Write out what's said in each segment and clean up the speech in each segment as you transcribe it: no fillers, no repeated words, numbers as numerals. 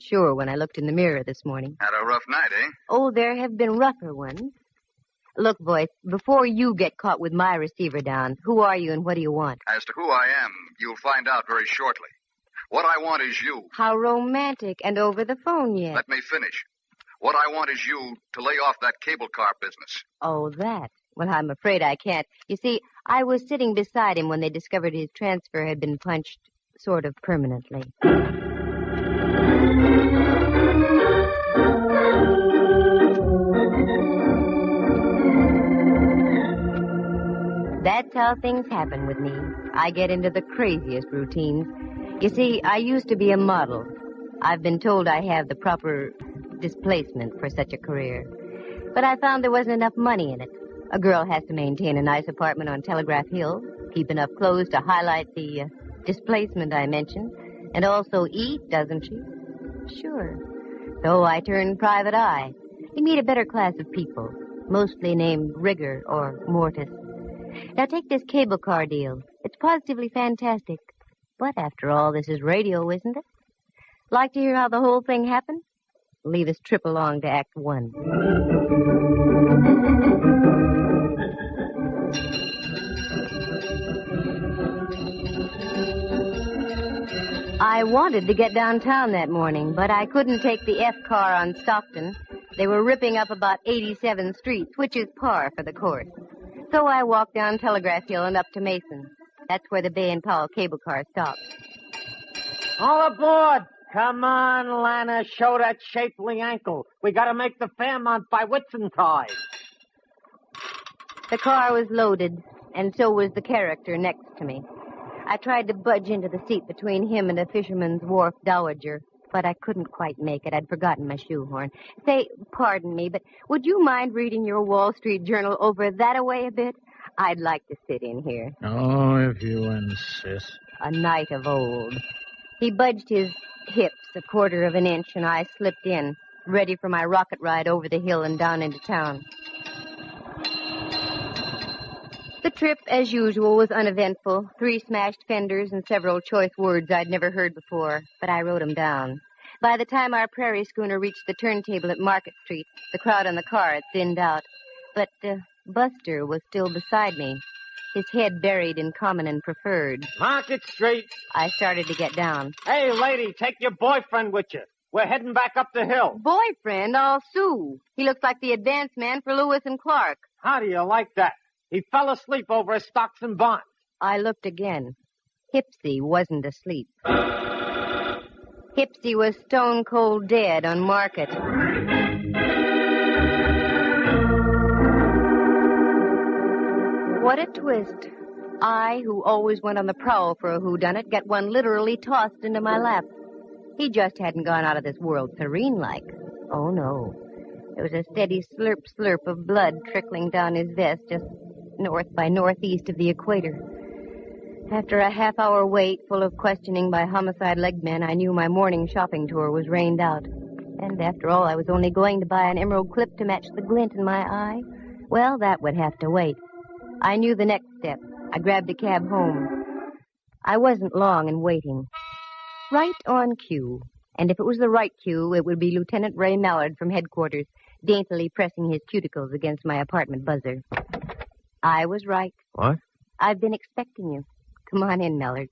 Sure, when I looked in the mirror this morning. Had a rough night, eh? Oh, there have been rougher ones. Look, voice, before you get caught with my receiver down, who are you and what do you want? As to who I am, you'll find out very shortly. What I want is you. How romantic, and over the phone yet. Let me finish. What I want is you to lay off that cable car business. Oh, that. Well, I'm afraid I can't. You see, I was sitting beside him when they discovered his transfer had been punched sort of permanently. That's how things happen with me. I get into the craziest routines. You see, I used to be a model. I've been told I have the proper displacement for such a career. But I found there wasn't enough money in it. A girl has to maintain a nice apartment on Telegraph Hill, keep enough clothes to highlight the displacement I mentioned, and also eat, doesn't she? Sure. So I turned private eye. You meet a better class of people, mostly named Rigger or Mortis. Now take this cable car deal. It's positively fantastic. But after all, this is radio, isn't it? Like to hear how the whole thing happened? Leave us trip along to Act 1. I wanted to get downtown that morning, but I couldn't take the F car on Stockton. They were ripping up about 87th Street, which is par for the course. So I walked down Telegraph Hill and up to Mason. That's where the Bay and Powell cable car stopped. All aboard! Come on, Lana, show that shapely ankle. We gotta make the Fairmont by Whitsuntide. The car was loaded, and so was the character next to me. I tried to budge into the seat between him and a fisherman's wharf dowager, but I couldn't quite make it. I'd forgotten my shoehorn. Say, pardon me, but would you mind reading your Wall Street Journal over that-a-way a bit? I'd like to sit in here. Oh, if you insist. A knight of old. He budged his hips a quarter of an inch, and I slipped in, ready for my rocket ride over the hill and down into town. The trip, as usual, was uneventful. 3 smashed fenders and several choice words I'd never heard before, but I wrote them down. By the time our prairie schooner reached the turntable at Market Street, the crowd on the car had thinned out. But Buster was still beside me, his head buried in common and preferred. Market Street. I started to get down. Hey, lady, take your boyfriend with you. We're heading back up the hill. Boyfriend? I'll sue. He looks like the advance man for Lewis and Clark. How do you like that? He fell asleep over his stocks and bonds. I looked again. Hipsy wasn't asleep. Hipsy was stone cold dead on Market. What a twist. I, who always went on the prowl for a whodunit, get one literally tossed into my lap. He just hadn't gone out of this world serene-like. Oh, no. There was a steady slurp of blood trickling down his vest just north by northeast of the equator. After a half-hour wait full of questioning by homicide legmen, I knew my morning shopping tour was rained out. And after all, I was only going to buy an emerald clip to match the glint in my eye. Well, that would have to wait. I knew the next step. I grabbed a cab home. I wasn't long in waiting. Right on cue. And if it was the right cue, it would be Lieutenant Ray Mallard from headquarters, daintily pressing his cuticles against my apartment buzzer. I was right. What? I've been expecting you. Come on in, Mallard.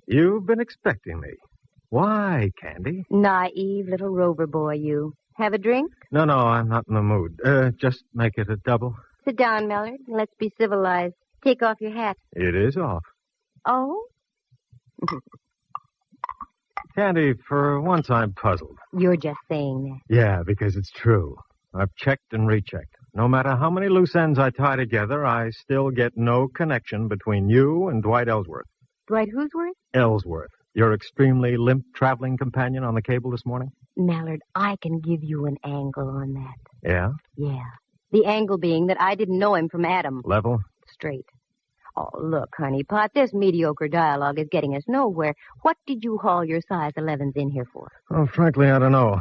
You've been expecting me. Why, Candy? Naive little rover boy, you. Have a drink? No, I'm not in the mood. Just make it a double. Sit down, Mallard. Let's be civilized. Take off your hat. It is off. Oh? Candy, for once I'm puzzled. You're just saying that. Yeah, because it's true. I've checked and rechecked. No matter how many loose ends I tie together, I still get no connection between you and Dwight Ellsworth. Dwight who'sworth? Ellsworth. Your extremely limp traveling companion on the cable this morning? Mallard, I can give you an angle on that. Yeah? Yeah. The angle being that I didn't know him from Adam. Level? Straight. Oh, look, honeypot, this mediocre dialogue is getting us nowhere. What did you haul your size 11s in here for? Oh, frankly, I don't know.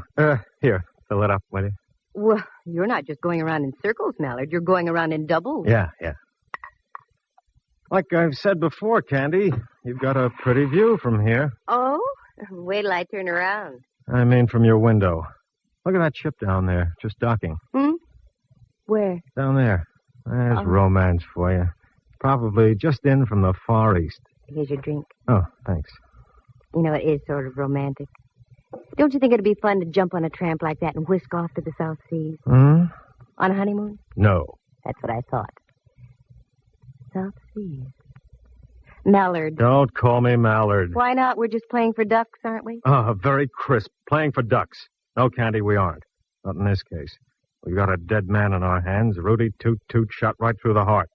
Here, fill it up, will you? Well, you're not just going around in circles, Mallard. You're going around in doubles. Yeah. Like I've said before, Candy, you've got a pretty view from here. Oh? Wait till I turn around. I mean from your window. Look at that ship down there, just docking. Where? Down there. There's romance for you. Probably just in from the Far East. Here's your drink. Oh, thanks. You know, it is sort of romantic. Don't you think it'd be fun to jump on a tramp like that and whisk off to the South Seas? Hmm? On a honeymoon? No. That's what I thought. South Seas. Mallard. Don't call me Mallard. Why not? We're just playing for ducks, aren't we? Oh, very crisp. Playing for ducks. No, Candy, we aren't. Not in this case. We've got a dead man in our hands. Rudy Toot shot right through the heart.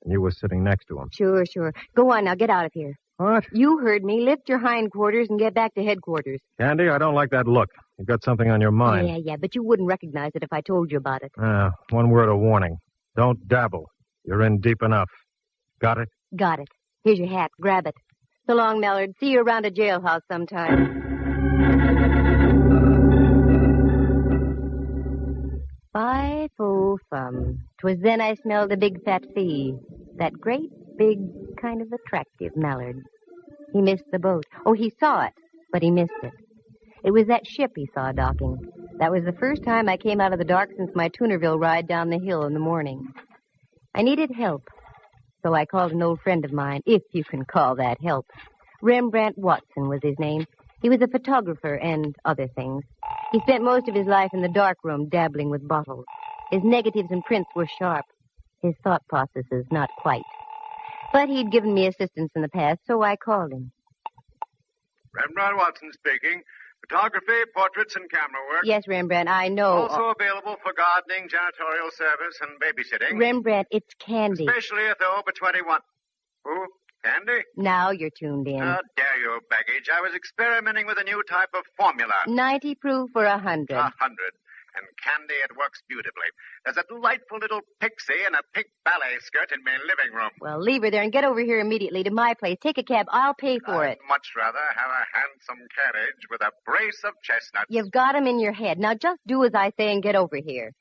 And you were sitting next to him. Sure. Go on now. Get out of here. What? You heard me. Lift your hindquarters and get back to headquarters. Candy, I don't like that look. You've got something on your mind. Yeah, but you wouldn't recognize it if I told you about it. One word of warning. Don't dabble. You're in deep enough. Got it? Got it. Here's your hat. Grab it. So long, Mallard. See you around a jailhouse sometime. Fi-fo-fum. 'Twas then I smelled a big fat fee. That great, big, kind of attractive Mallard. He missed the boat. Oh, he saw it, but he missed it. It was that ship he saw docking. That was the first time I came out of the dark since my Tunerville ride down the hill in the morning. I needed help, so I called an old friend of mine, if you can call that help. Rembrandt Watson was his name. He was a photographer and other things. He spent most of his life in the darkroom dabbling with bottles. His negatives and prints were sharp. His thought processes not quite. But he'd given me assistance in the past, so I called him. Rembrandt Watson speaking. Photography, portraits, and camera work. Yes, Rembrandt, I know. Also available for gardening, janitorial service, and babysitting. Rembrandt, it's Candy. Especially if they're over 21. Who? Candy? Now you're tuned in. How dare you, baggage. I was experimenting with a new type of formula. 90 proof for 100. 100. And Candy, it works beautifully. There's a delightful little pixie in a pink ballet skirt in my living room. Well, leave her there and get over here immediately to my place. Take a cab. I'll pay for it. I'd much rather have a handsome carriage with a brace of chestnuts. You've got 'em in your head. Now just do as I say and get over here.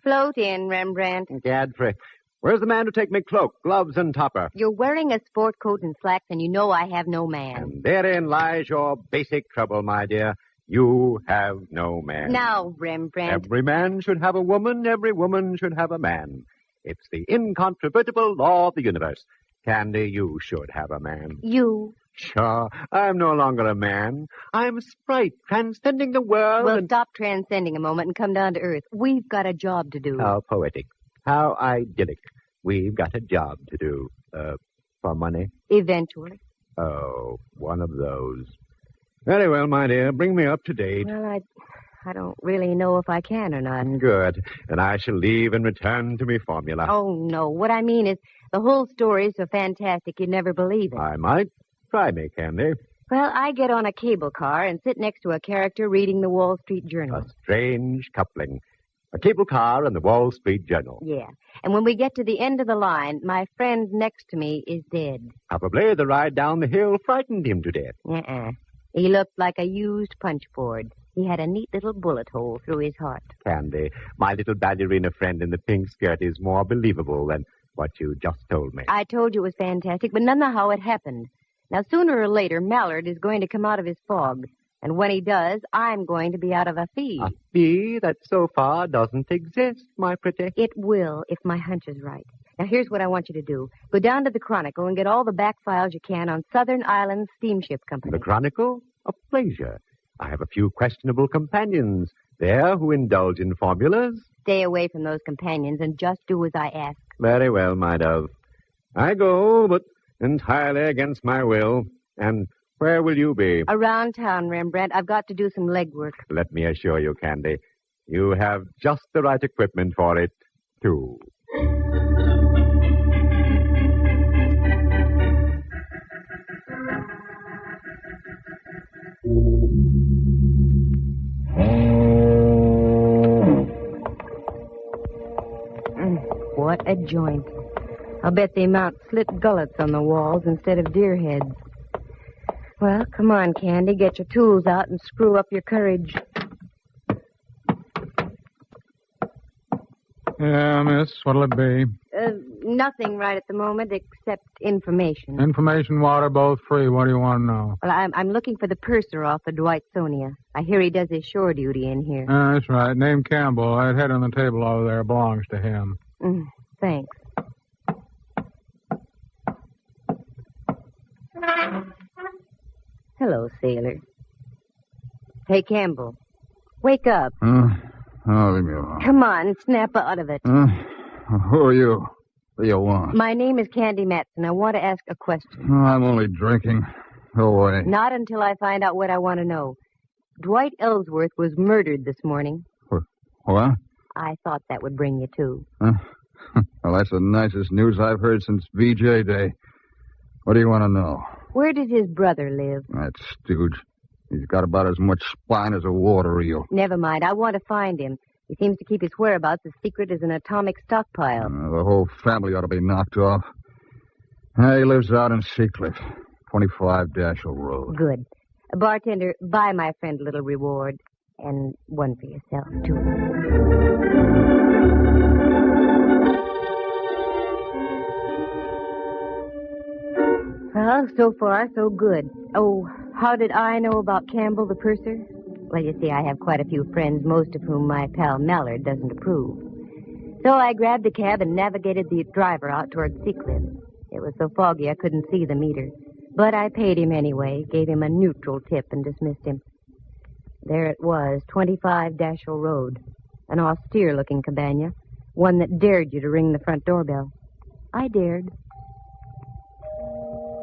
Float in, Rembrandt. Gadfrey. Where's the man to take me cloak, gloves, and topper? You're wearing a sport coat and slacks, and you know I have no man. And therein lies your basic trouble, my dear. You have no man. Now, Rembrandt. Every man should have a woman. Every woman should have a man. It's the incontrovertible law of the universe. Candy, you should have a man. You? Sure. I'm no longer a man. I'm a sprite, transcending the world. Well, stop transcending a moment and come down to earth. We've got a job to do. How poetic. How idyllic. We've got a job to do. For money? Eventually. Oh, one of those. Very well, my dear. Bring me up to date. Well, I don't really know if I can or not. Good. And I shall leave and return to me formula. Oh, no. What I mean is, the whole story is so fantastic you'd never believe it. I might. Try me, Candy. Well, I get on a cable car and sit next to a character reading the Wall Street Journal. A strange coupling. A cable car and the Wall Street Journal. Yeah. And when we get to the end of the line, my friend next to me is dead. Probably the ride down the hill frightened him to death. He looked like a used punch board. He had a neat little bullet hole through his heart. Candy, my little ballerina friend in the pink skirt is more believable than what you just told me. I told you it was fantastic, but none of how it happened. Now, sooner or later, Mallard is going to come out of his fog. And when he does, I'm going to be out of a fee. A fee that so far doesn't exist, my pretty. It will, if my hunch is right. Now, here's what I want you to do. Go down to the Chronicle and get all the back files you can on Southern Islands Steamship Company. The Chronicle? A pleasure. I have a few questionable companions there who indulge in formulas. Stay away from those companions and just do as I ask. Very well, my dove. I go, but entirely against my will. And where will you be? Around town, Rembrandt. I've got to do some legwork. Let me assure you, Candy, you have just the right equipment for it, too. What a joint. I'll bet they mount slit gullets on the walls instead of deer heads. Well, come on, Candy. Get your tools out and screw up your courage. Yeah, miss. What'll it be? Nothing right at the moment except information. Information, water, both free. What do you want to know? Well, I'm looking for the purser off the Dwight-Sonia. I hear he does his shore duty in here. That's right. Name Campbell. That head on the table over there belongs to him. Thanks. Hello, sailor. Hey, Campbell. Wake up. Leave me alone. Come on, snap out of it. Who are you? What do you want? My name is Candy Matson. I want to ask a question. I'm only drinking. Go away. Not until I find out what I want to know. Dwight Ellsworth was murdered this morning. What? I thought that would bring you to. Well, that's the nicest news I've heard since VJ Day. What do you want to know? Where does his brother live? That stooge. He's got about as much spine as a water eel. Never mind. I want to find him. He seems to keep his whereabouts as secret as an atomic stockpile. The whole family ought to be knocked off. He lives out in Seacliff, 25 Dashel Road. Good. Bartender, buy my friend a little reward. And one for yourself, too. Well, so far, so good. Oh, how did I know about Campbell, the purser? Well, you see, I have quite a few friends, most of whom my pal Mallard doesn't approve. So I grabbed a cab and navigated the driver out toward Seacliff. It was so foggy I couldn't see the meter. But I paid him anyway, gave him a neutral tip, and dismissed him. There it was, 25 Dashel Road. An austere-looking cabana, one that dared you to ring the front doorbell. I dared.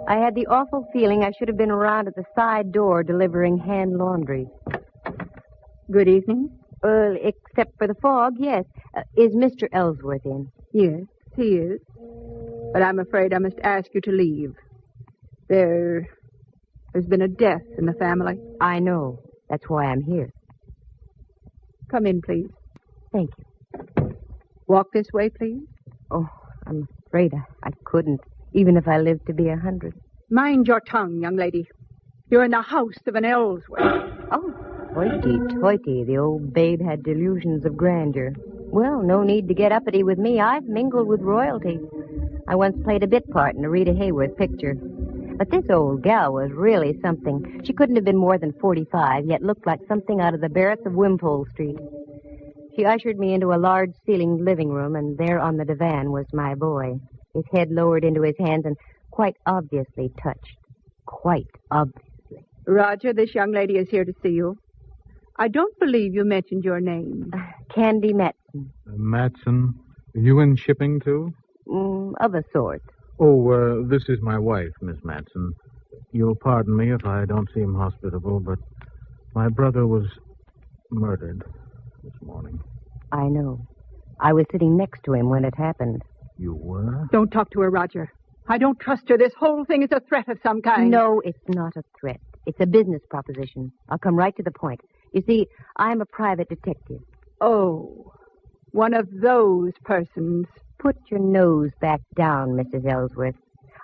I had the awful feeling I should have been around at the side door delivering hand laundry. Good evening. Except for the fog, yes. Is Mr. Ellsworth in? Yes, he is. But I'm afraid I must ask you to leave. There's been a death in the family. I know. That's why I'm here. Come in, please. Thank you. Walk this way, please. Oh, I'm afraid I couldn't, even if I lived to be 100. Mind your tongue, young lady. You're in the house of an Ellsworth. Oh, hoity-toity. The old babe had delusions of grandeur. Well, no need to get uppity with me. I've mingled with royalty. I once played a bit part in a Rita Hayworth picture. But this old gal was really something. She couldn't have been more than 45, yet looked like something out of the Barretts of Wimpole Street. She ushered me into a large-ceilinged living room, and there on the divan was my boy, his head lowered into his hands and quite obviously touched. Quite obviously. Roger, this young lady is here to see you. I don't believe you mentioned your name. Candy Matson. Matson? You in shipping, too? Of a sort. Oh, this is my wife, Miss Matson. You'll pardon me if I don't seem hospitable, but my brother was murdered this morning. I know. I was sitting next to him when it happened. You were? Don't talk to her, Roger. I don't trust her. This whole thing is a threat of some kind. No, it's not a threat. It's a business proposition. I'll come right to the point. You see, I'm a private detective. Oh, one of those persons. Put your nose back down, Mrs. Ellsworth.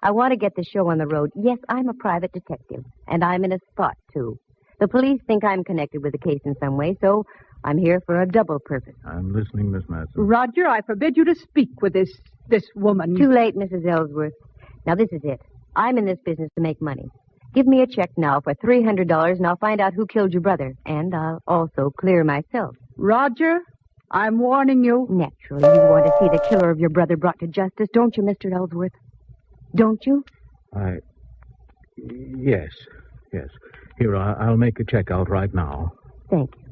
I want to get the show on the road. Yes, I'm a private detective, and I'm in a spot, too. The police think I'm connected with the case in some way, so I'm here for a double purpose. I'm listening, Miss Matson. Roger, I forbid you to speak with this woman. Too late, Mrs. Ellsworth. Now, this is it. I'm in this business to make money. Give me a check now for $300, and I'll find out who killed your brother. And I'll also clear myself. Roger, I'm warning you. Naturally, you want to see the killer of your brother brought to justice, don't you, Mr. Ellsworth? Don't you? Yes. Here, I'll make a check out right now. Thank you.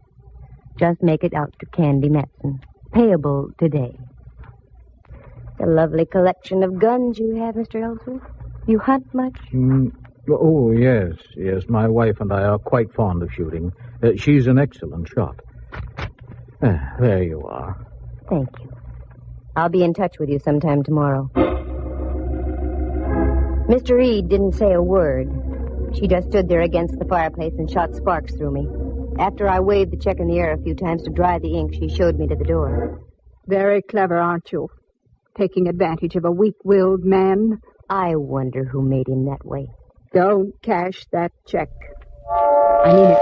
Just make it out to Candy Matson. Payable today. A lovely collection of guns you have, Mr. Ellsworth. You hunt much? Oh, yes. My wife and I are quite fond of shooting. She's an excellent shot. There you are. Thank you. I'll be in touch with you sometime tomorrow. Mr. Reed didn't say a word. She just stood there against the fireplace and shot sparks through me. After I waved the check in the air a few times to dry the ink, she showed me to the door. Very clever, aren't you? Taking advantage of a weak-willed man. I wonder who made him that way. Don't cash that check. I mean it.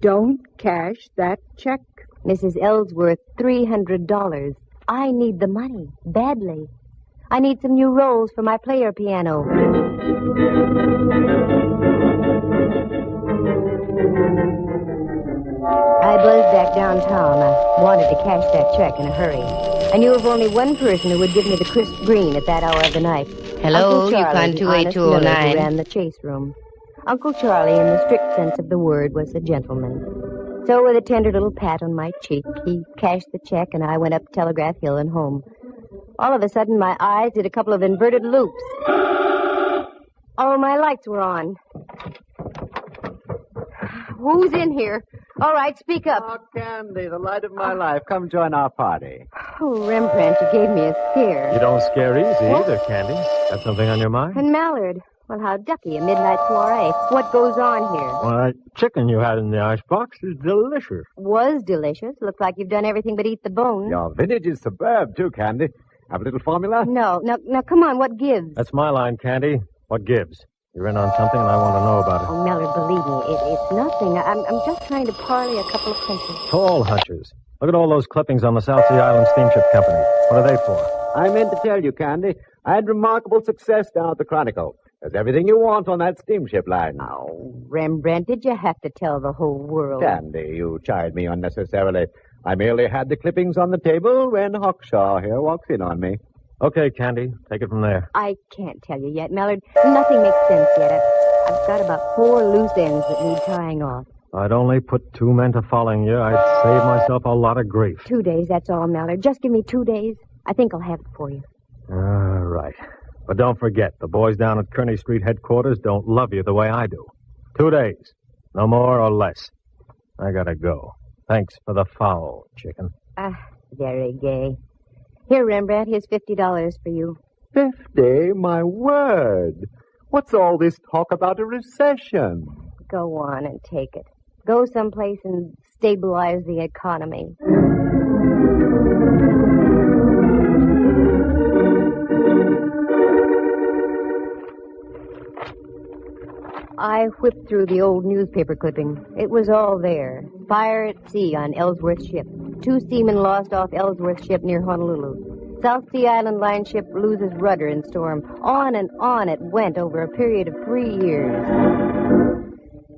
Don't cash that check. Mrs. Ellsworth, $300. I need the money, badly. I need some new rolls for my player piano. I buzzed back downtown. I wanted to cash that check in a hurry. I knew of only one person who would give me the crisp green at that hour of the night. Hello, Uncle Charlie, Yukon the honest miller 28209. who ran the chase room. Uncle Charlie, in the strict sense of the word, was a gentleman. So with a tender little pat on my cheek, he cashed the check, and I went up Telegraph Hill and home. All of a sudden, my eyes did a couple of inverted loops. Oh, my lights were on. Who's in here? All right, speak up. Oh, Candy, the light of my life. Come join our party. Oh, Rembrandt, you gave me a scare. You don't scare easy either, Candy. Got something on your mind? And Mallard. Well, how ducky, a midnight soiree. What goes on here? Well, that chicken you had in the icebox is delicious. Was delicious. Looks like you've done everything but eat the bones. Your vintage is superb, too, Candy. Have a little formula? No. Now, come on, what gives? That's my line, Candy. What gives? You're in on something, and I want to know about it. Oh, Mallard, believe me, it's nothing. I'm just trying to parlay a couple of hunches. Tall hunches. Look at all those clippings on the South Sea Island Steamship Company. What are they for? I meant to tell you, Candy, I had remarkable success down at the Chronicle. There's everything you want on that steamship line. Oh, Rembrandt, did you have to tell the whole world? Candy, you chide me unnecessarily. I merely had the clippings on the table when Hawkshaw here walks in on me. Okay, Candy, take it from there. I can't tell you yet, Mallard. Nothing makes sense yet. I've got about 4 loose ends that need tying off. I'd only put 2 men to following you. I'd save myself a lot of grief. 2 days, that's all, Mallard. Just give me 2 days. I think I'll have it for you. All right. But don't forget, the boys down at Kearney Street headquarters don't love you the way I do. 2 days. No more or less. I gotta go. Thanks for the fowl, chicken. Very gay. Here, Rembrandt, here's $50 for you. 50? My word. What's all this talk about a recession? Go on and take it. Go someplace and stabilize the economy. I whipped through the old newspaper clipping. It was all there. Fire at sea on Ellsworth's ship. 2 seamen lost off Ellsworth's ship near Honolulu. South Sea Island line ship loses rudder in storm. On and on it went over a period of 3 years.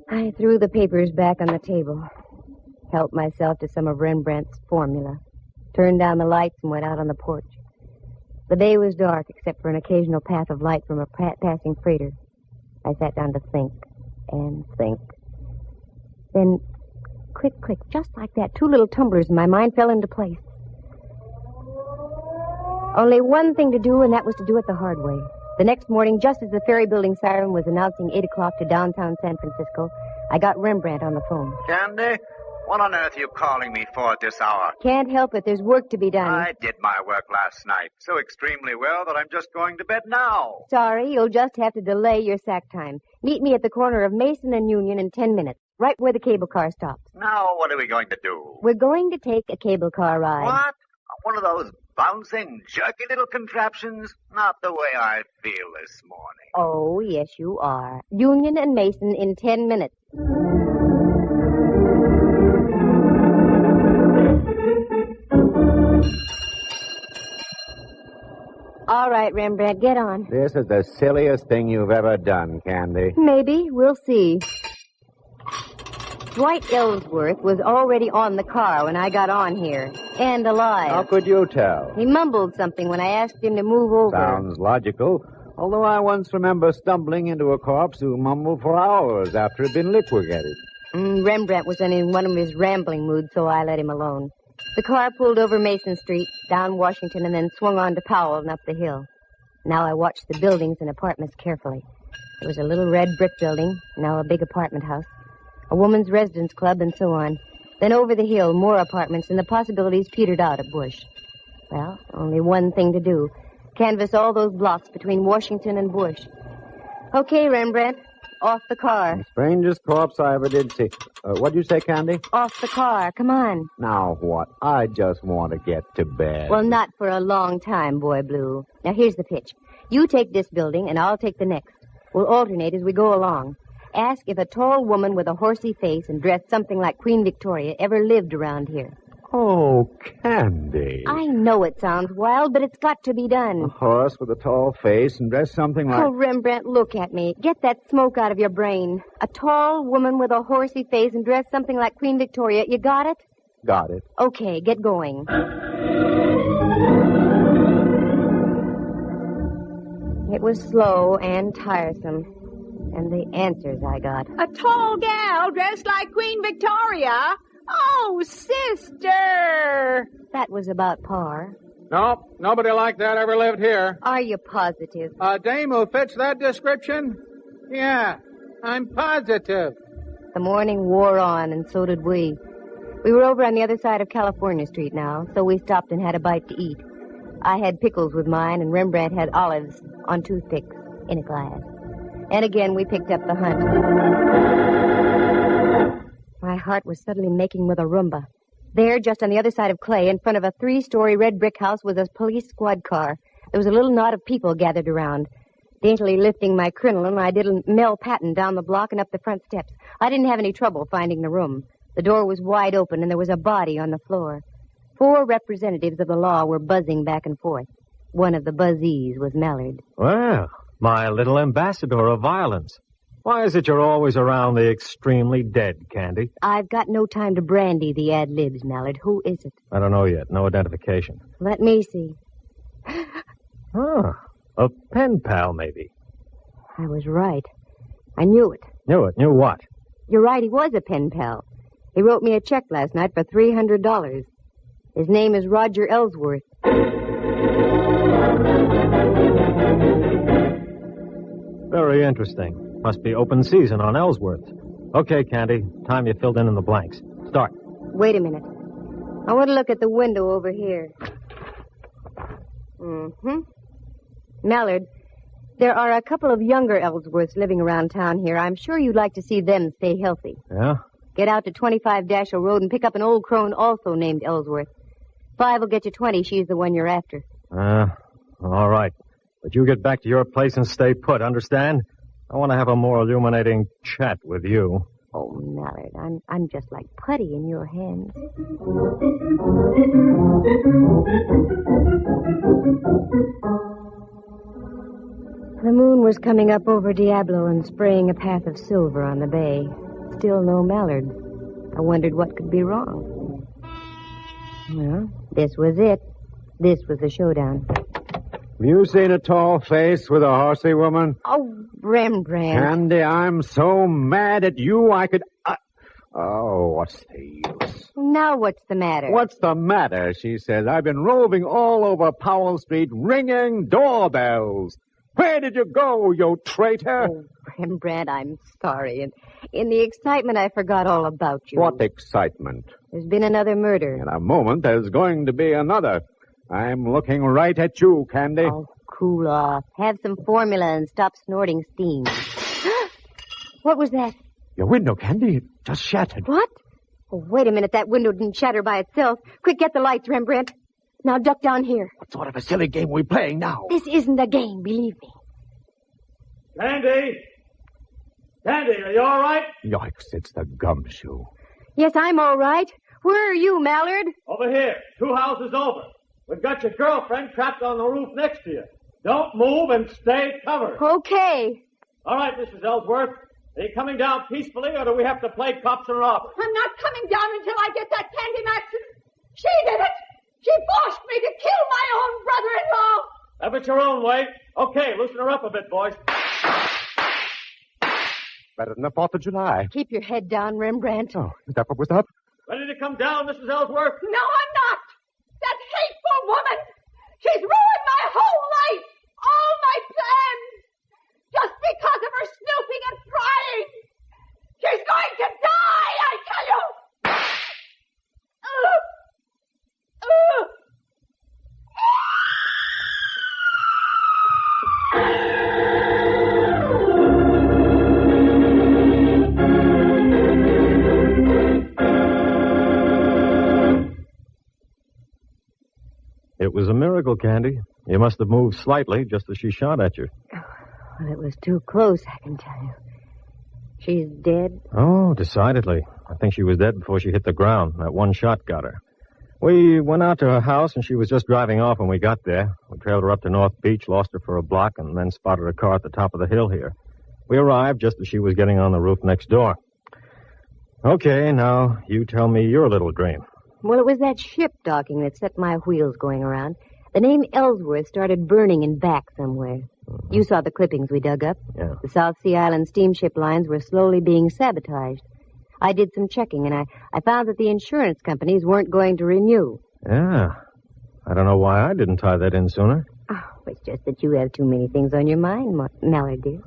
I threw the papers back on the table. Helped myself to some of Rembrandt's formula. Turned down the lights and went out on the porch. The day was dark except for an occasional path of light from a passing freighter. I sat down to think and think. Then, quick, just like that, 2 little tumblers in my mind fell into place. Only one thing to do, and that was to do it the hard way. The next morning, just as the ferry building siren was announcing 8 o'clock to downtown San Francisco, I got Rembrandt on the phone. Candy, what on earth are you calling me for at this hour? Can't help it. There's work to be done. I did my work last night so extremely well that I'm just going to bed now. Sorry, you'll just have to delay your sack time. Meet me at the corner of Mason and Union in 10 minutes, right where the cable car stops. Now, what are we going to do? We're going to take a cable car ride. What? One of those bouncing, jerky little contraptions? Not the way I feel this morning. Oh, yes, you are. Union and Mason in 10 minutes. All right, Rembrandt, get on. This is the silliest thing you've ever done, Candy. Maybe. We'll see. Dwight Ellsworth was already on the car when I got on here. And alive. How could you tell? He mumbled something when I asked him to move over. Sounds logical. Although I once remember stumbling into a corpse who mumbled for hours after it had been liquidated. Rembrandt was in one of his rambling moods, so I let him alone. The car pulled over Mason Street, down Washington, and then swung on to Powell and up the hill. Now I watched the buildings and apartments carefully. There was a little red brick building, now a big apartment house, a woman's residence club, and so on. Then over the hill, more apartments, and the possibilities petered out at Bush. Well, only one thing to do. Canvass all those blocks between Washington and Bush. Okay, Rembrandt. Off the car. The strangest corpse I ever did see. What'd you say, Candy? Off the car. Come on. Now what? I just want to get to bed. Well, not for a long time, Boy Blue. Now, here's the pitch. You take this building, and I'll take the next. We'll alternate as we go along. Ask if a tall woman with a horsey face and dressed something like Queen Victoria ever lived around here. Oh, Candy. I know it sounds wild, but it's got to be A done. horse with a tall face and dressed something like... Oh, Rembrandt, look at me. Get that smoke out of your brain. A tall woman with a horsey face and dressed something like Queen Victoria. You got it? Got it. Okay, get going. It was slow and tiresome. And the answers I got. A tall gal dressed like Queen Victoria. Oh, sister! That was about par. Nope, nobody like that ever lived here. Are you positive? A dame who fits that description? Yeah, I'm positive. The morning wore on, and so did we. We were over on the other side of California Street now, so we stopped and had a bite to eat. I had pickles with mine, and Rembrandt had olives on toothpicks in a glass. And again, we picked up the hunt. My heart was suddenly making with a rumba. There, just on the other side of Clay, in front of a 3-story red brick house, was a police squad car. There was a little knot of people gathered around. Daintily lifting my crinoline, I did a Mel Patton down the block and up the front steps. I didn't have any trouble finding the room. The door was wide open, and there was a body on the floor. 4 representatives of the law were buzzing back and forth. One of the buzzees was Mallard. Well, my little ambassador of violence. Why is it you're always around the extremely dead, Candy? I've got no time to brandy the ad-libs, Mallard. Who is it? I don't know yet. No identification. Let me see. Ah, a pen pal, maybe. I was right. I knew it. Knew it? Knew what? You're right, he was a pen pal. He wrote me a check last night for $300. His name is Roger Ellsworth. Very interesting. Must be open season on Ellsworth. Okay, Candy. Time you filled in the blanks. Start. Wait a minute. I want to look at the window over here. Mallard, there are a couple of younger Ellsworths living around town here. I'm sure you'd like to see them stay healthy. Yeah? Get out to 25 Dashiell Road and pick up an old crone also named Ellsworth. 5 will get you 20. She's the one you're after. All right. But you get back to your place and stay put, understand? I want to have a more illuminating chat with you. Oh, Mallard, I'm just like putty in your hands. The moon was coming up over Diablo and spraying a path of silver on the bay. Still no Mallard. I wondered what could be wrong. Well, this was it. This was the showdown. Have you seen a tall face with a horsey woman? Oh, Rembrandt. Candy, I'm so mad at you I could... Oh, what's the use? Now what's the matter? What's the matter? She says. I've been roving all over Powell Street ringing doorbells. Where did you go, you traitor? Oh, Rembrandt, I'm sorry. And in the excitement, I forgot all about you. What excitement? There's been another murder. In a moment, there's going to be another. I'm looking right at you, Candy. Oh, cool off. Have some formula and stop snorting steam. What was that? Your window, Candy. It just shattered. What? Oh, wait a minute. That window didn't shatter by itself. Quick, get the lights, Rembrandt. Now duck down here. What sort of a silly game are we playing now? This isn't a game, believe me. Candy! Candy, are you all right? Yikes, it's the gumshoe. Yes, I'm all right. Where are you, Mallard? Over here. 2 houses over. We've got your girlfriend trapped on the roof next to you. Don't move and stay covered. Okay. All right, Mrs. Ellsworth. Are you coming down peacefully, or do we have to play cops and robbers? I'm not coming down until I get that Candy Matson. She did it. She forced me to kill my own brother-in-law. Have it your own way. Okay, loosen her up a bit, boys. Better than the 4th of July. Keep your head down, Rembrandt. Oh, is that what was up? Ready to come down, Mrs. Ellsworth? No, I'm not. That hateful woman. She's ruined my whole life. All my plans. Just because of her snooping and prying. She's going to die, I tell you. It was a miracle, Candy. You must have moved slightly just as she shot at you. Well, it was too close, I can tell you. She's dead? Oh, decidedly. I think she was dead before she hit the ground. That one shot got her. We went out to her house, and she was just driving off when we got there. We trailed her up to North Beach, lost her for a block, and then spotted a car at the top of the hill here. We arrived just as she was getting on the roof next door. Okay, now you tell me your little dream. Well, it was that ship docking that set my wheels going around. The name Ellsworth started burning in back somewhere. Mm-hmm. You saw the clippings we dug up. Yeah. The South Sea Island steamship lines were slowly being sabotaged. I did some checking, and I found that the insurance companies weren't going to renew. Yeah. I don't know why I didn't tie that in sooner. Oh, it's just that you have too many things on your mind, Mallard, dear.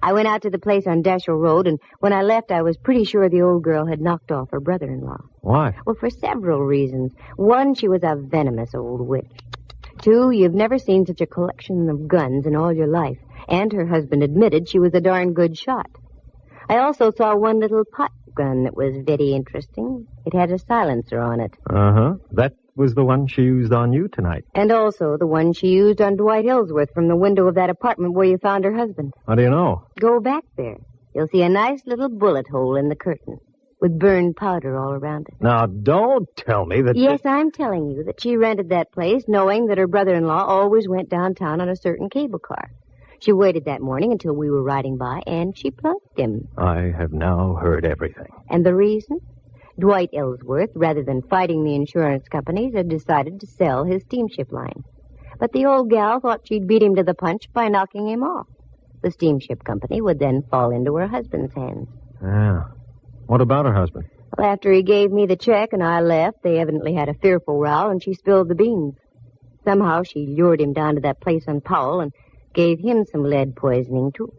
I went out to the place on Dashiell Road, and when I left, I was pretty sure the old girl had knocked off her brother-in-law. Why? Well, for several reasons. One, she was a venomous old witch. Two, you've never seen such a collection of guns in all your life. And her husband admitted she was a darn good shot. I also saw one little pot gun that was very interesting. It had a silencer on it. Uh-huh. That was the one she used on you tonight. And also the one she used on Dwight Ellsworth from the window of that apartment where you found her husband. How do you know? Go back there. You'll see a nice little bullet hole in the curtain with burned powder all around it. Now, don't tell me that... Yes, I'm telling you that she rented that place knowing that her brother-in-law always went downtown on a certain cable car. She waited that morning until we were riding by, and she plunked him. I have now heard everything. And the reason? Dwight Ellsworth, rather than fighting the insurance companies, had decided to sell his steamship line. But the old gal thought she'd beat him to the punch by knocking him off. The steamship company would then fall into her husband's hands. Yeah. What about her husband? Well, after he gave me the check and I left, they evidently had a fearful row, and she spilled the beans. Somehow she lured him down to that place on Powell and gave him some lead poisoning, too.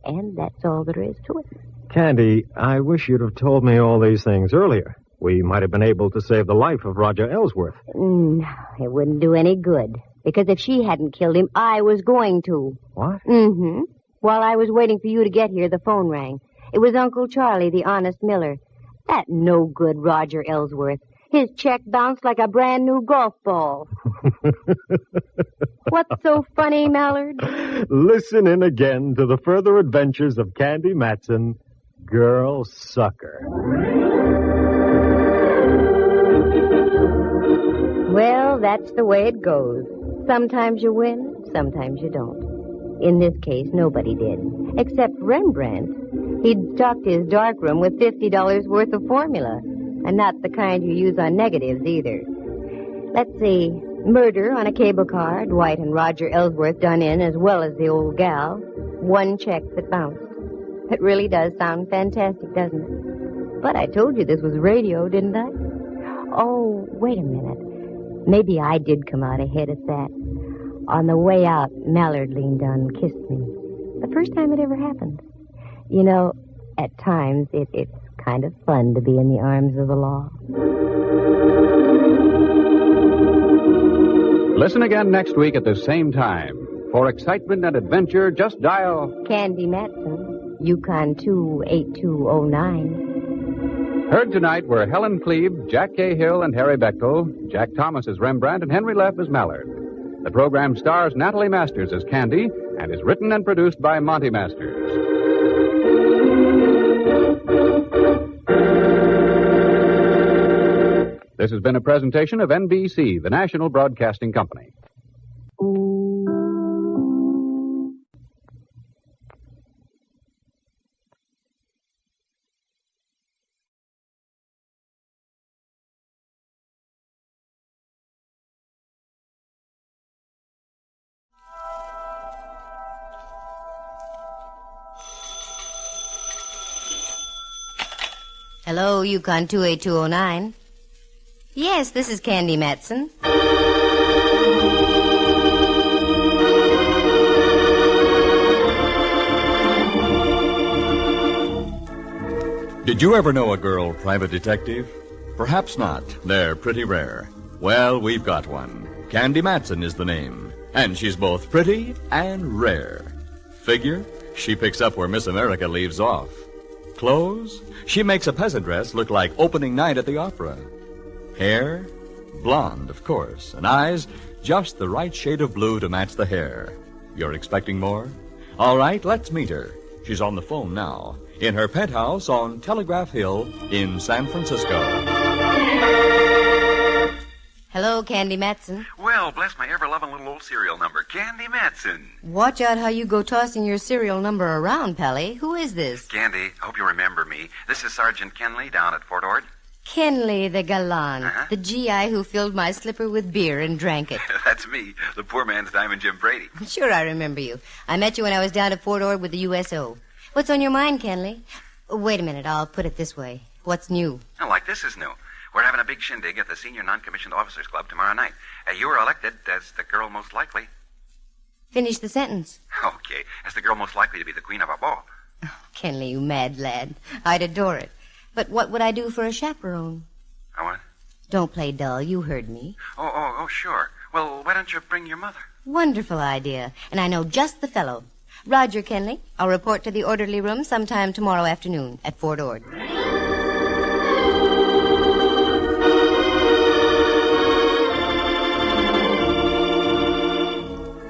And that's all there is to it. Candy, I wish you'd have told me all these things earlier. We might have been able to save the life of Roger Ellsworth. No, it wouldn't do any good. Because if she hadn't killed him, I was going to. What? Mm-hmm. While I was waiting for you to get here, the phone rang. It was Uncle Charlie, the honest miller. That no-good Roger Ellsworth. His check bounced like a brand-new golf ball. What's so funny, Mallard? Listen in again to the further adventures of Candy Matson, Girl Sucker. Well, that's the way it goes. Sometimes you win, sometimes you don't. In this case, nobody did, except Rembrandt. He'd stocked his darkroom with $50 worth of formula, and not the kind you use on negatives either. Let's see. Murder on a cable car, Dwight and Roger Ellsworth done in as well as the old gal. One check that bounced. It really does sound fantastic, doesn't it? But I told you this was radio, didn't I? Oh, wait a minute. Maybe I did come out ahead at that. On the way out, Mallard leaned down and kissed me. The first time it ever happened. You know, at times it's kind of fun to be in the arms of the law. Listen again next week at the same time. For excitement and adventure, just dial... Candy Matson, Yukon 28209. Heard tonight were Helen Cleve, Jack Cahill, and Harry Bechtel, Jack Thomas as Rembrandt, and Henry Leff as Mallard. The program stars Natalie Masters as Candy and is written and produced by Monty Masters. This has been a presentation of NBC, the National Broadcasting Company. Hello, Yukon 28209. Yes, this is Candy Matson. Did you ever know a girl private detective? Perhaps not. They're pretty rare. Well, we've got one. Candy Matson is the name. And she's both pretty and rare. Figure, she picks up where Miss America leaves off. Clothes, she makes a peasant dress look like opening night at the opera. Hair, blonde, of course. And eyes, just the right shade of blue to match the hair. You're expecting more? All right, let's meet her. She's on the phone now, in her penthouse on Telegraph Hill in San Francisco. Hello, Candy Matson. Well, bless my ever-loving little old serial number, Candy Matson. Watch out how you go tossing your serial number around, Pally. Who is this? Candy, I hope you remember me. This is Sergeant Kenley down at Fort Ord. Kenley the gallant, the GI who filled my slipper with beer and drank it. That's me, the poor man's Diamond Jim Brady. Sure, I remember you. I met you when I was down at Fort Ord with the USO. What's on your mind, Kenley? Wait a minute, I'll put it this way. What's new? Oh, like this is new. We're having a big shindig at the Senior Non-Commissioned Officers Club tomorrow night. You were elected as the girl most likely. Finish the sentence. Okay, as the girl most likely to be the queen of our ball. Oh, Kenley, you mad lad. I'd adore it. But what would I do for a chaperone? What? Don't play dull. You heard me. Oh, sure. Well, why don't you bring your mother? Wonderful idea. And I know just the fellow. Roger, Kenley. I'll report to the orderly room sometime tomorrow afternoon at Fort Ord.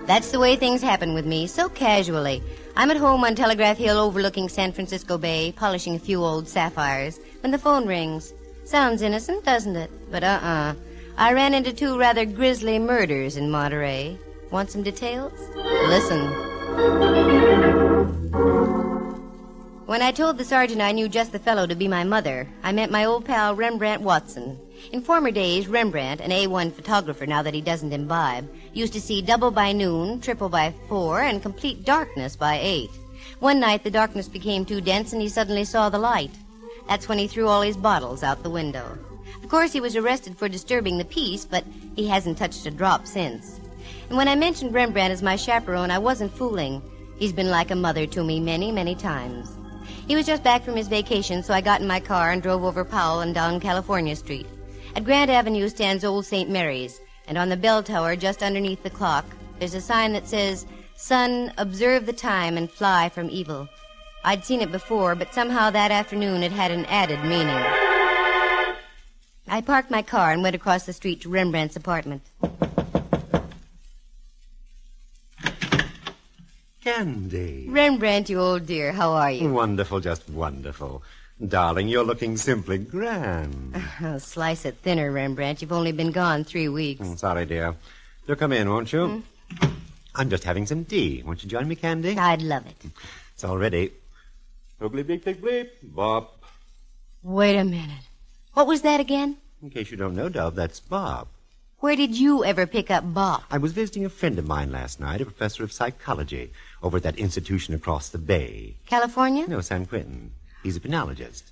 That's the way things happen with me, so casually. I'm at home on Telegraph Hill overlooking San Francisco Bay, polishing a few old sapphires, when the phone rings. Sounds innocent, doesn't it? But I ran into 2 rather grisly murders in Monterey. Want some details? Listen. When I told the sergeant I knew just the fellow to be my mother, I met my old pal Rembrandt Watson. In former days, Rembrandt, an A1 photographer now that he doesn't imbibe, used to see double by noon, triple by 4, and complete darkness by 8. One night the darkness became too dense and he suddenly saw the light. That's when he threw all his bottles out the window. Of course, he was arrested for disturbing the peace, but he hasn't touched a drop since. And when I mentioned Rembrandt as my chaperone, I wasn't fooling. He's been like a mother to me many, many times. He was just back from his vacation, so I got in my car and drove over Powell and down California Street. At Grant Avenue stands Old St. Mary's, and on the bell tower just underneath the clock, there's a sign that says, "Son, observe the time and fly from evil." I'd seen it before, but somehow that afternoon it had an added meaning. I parked my car and went across the street to Rembrandt's apartment. Candy. Rembrandt, you old dear, how are you? Wonderful, just wonderful. Darling, you're looking simply grand. Oh, slice it thinner, Rembrandt. You've only been gone 3 weeks. Sorry, dear. Do come in, won't you? I'm just having some tea. Won't you join me, Candy? I'd love it. It's all ready. Boogly beep, beep, bleep. Bop. Wait a minute. What was that again? In case you don't know, Dove, that's Bob. Where did you ever pick up Bob? I was visiting a friend of mine last night, a professor of psychology, over at that institution across the bay. California? No, San Quentin. He's a penologist.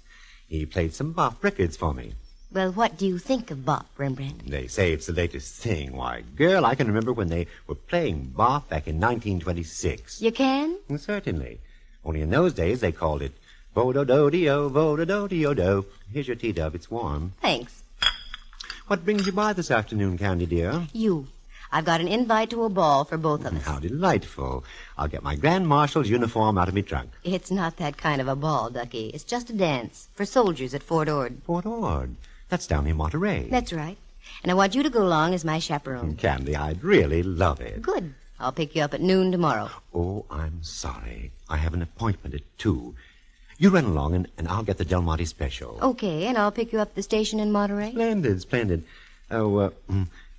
He played some Bop records for me. Well, what do you think of Bop, Rembrandt? They say it's the latest thing. Why, girl, I can remember when they were playing Bop back in 1926. You can? Certainly. Only in those days they called it Vo-do-do-de-o, Vo-do-do-de-o-do. Here's your tea, Dove. It's warm. Thanks. What brings you by this afternoon, Candy, dear? You. I've got an invite to a ball for both of us. How delightful. I'll get my Grand Marshal's uniform out of me trunk. It's not that kind of a ball, Ducky. It's just a dance for soldiers at Fort Ord. Fort Ord? That's down in Monterey. That's right. And I want you to go along as my chaperone. Candy, I'd really love it. Good. I'll pick you up at noon tomorrow. Oh, I'm sorry. I have an appointment at 2. You run along, and I'll get the Del Monte special. Okay, and I'll pick you up at the station in Monterey? Splendid, splendid. Oh,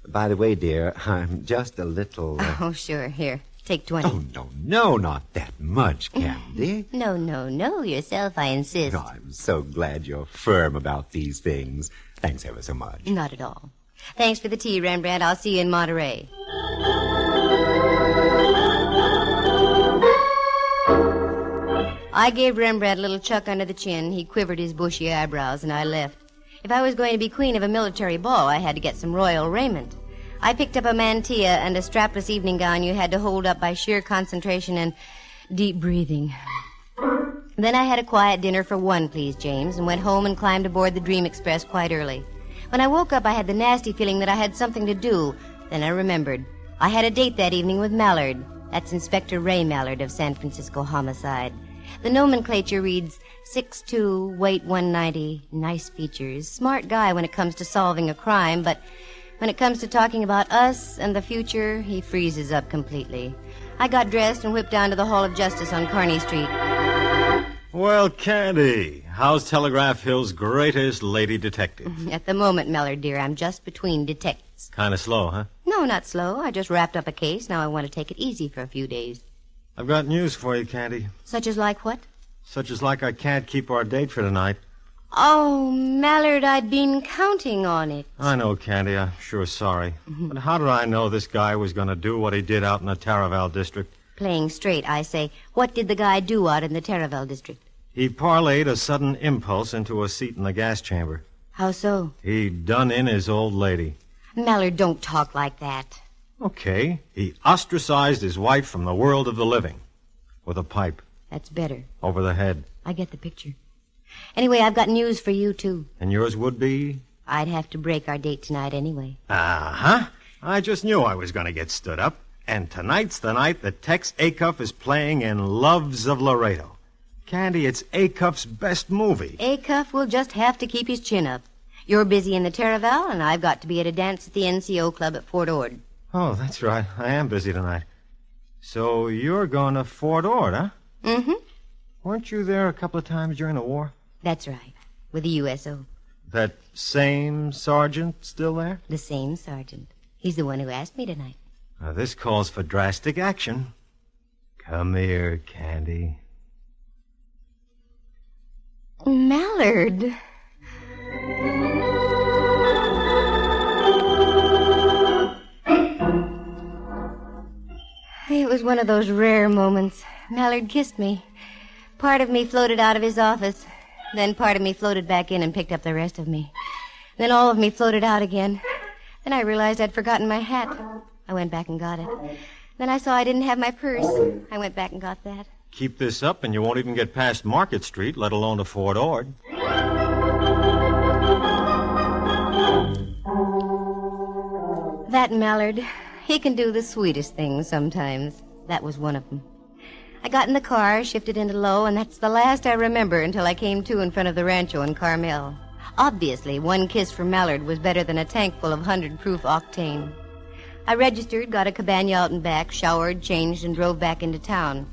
by the way, dear, I'm just a little... Oh, sure. Here, take 20. Oh, no, not that much, Candy. No, yourself, I insist. Oh, I'm so glad you're firm about these things. Thanks ever so much. Not at all. Thanks for the tea, Rembrandt. I'll see you in Monterey. I gave Rembrandt a little chuck under the chin. He quivered his bushy eyebrows, and I left. If I was going to be queen of a military ball, I had to get some royal raiment. I picked up a mantilla and a strapless evening gown you had to hold up by sheer concentration and deep breathing. Then I had a quiet dinner for 1, please, James, and went home and climbed aboard the Dream Express quite early. When I woke up, I had the nasty feeling that I had something to do. Then I remembered. I had a date that evening with Mallard. That's Inspector Ray Mallard of San Francisco Homicide. The nomenclature reads 6'2", weight 190, nice features, smart guy when it comes to solving a crime, but when it comes to talking about us and the future, he freezes up completely. I got dressed and whipped down to the Hall of Justice on Kearny Street. Well, Candy, How's Telegraph Hill's greatest lady detective? At the moment, Mellor, dear, I'm just between detectives. Kind of slow, huh? No, not slow. I just wrapped up a case. Now I want to take it easy for a few days. I've got news for you, Candy. Such as like what? Such as like I can't keep our date for tonight. Oh, Mallard, I'd been counting on it. I know, Candy. I'm sure sorry. But how did I know this guy was going to do what he did out in the Taraval district? Playing straight, I say. What did the guy do out in the Taraval district? He parlayed a sudden impulse into a seat in the gas chamber. How so? He done in his old lady. Mallard, don't talk like that. Okay. He ostracized his wife from the world of the living. With a pipe. That's better. Over the head. I get the picture. Anyway, I've got news for you, too. And yours would be? I'd have to break our date tonight anyway. Uh-huh. I just knew I was going to get stood up. And tonight's the night that Tex Acuff is playing in Loves of Laredo. Candy, it's Acuff's best movie. Acuff will just have to keep his chin up. You're busy in the Taraval, and I've got to be at a dance at the NCO club at Fort Ord. Oh, that's right. I am busy tonight. So you're going to Fort Ord, huh? Mm-hmm. Weren't you there a couple of times during the war? That's right. With the USO. That same sergeant still there? The same sergeant. He's the one who asked me tonight. Now, this calls for drastic action. Come here, Candy. Mallard. It was one of those rare moments. Mallard kissed me. Part of me floated out of his office. Then part of me floated back in and picked up the rest of me. Then all of me floated out again. Then I realized I'd forgotten my hat. I went back and got it. Then I saw I didn't have my purse. I went back and got that. Keep this up and you won't even get past Market Street, let alone to Fort Ord. That Mallard, he can do the sweetest things sometimes. That was one of them. I got in the car, shifted into low, and that's the last I remember until I came to in front of the Rancho in Carmel. Obviously, one kiss from Mallard was better than a tank full of 100-proof octane. I registered, got a cabana out and back, showered, changed, and drove back into town.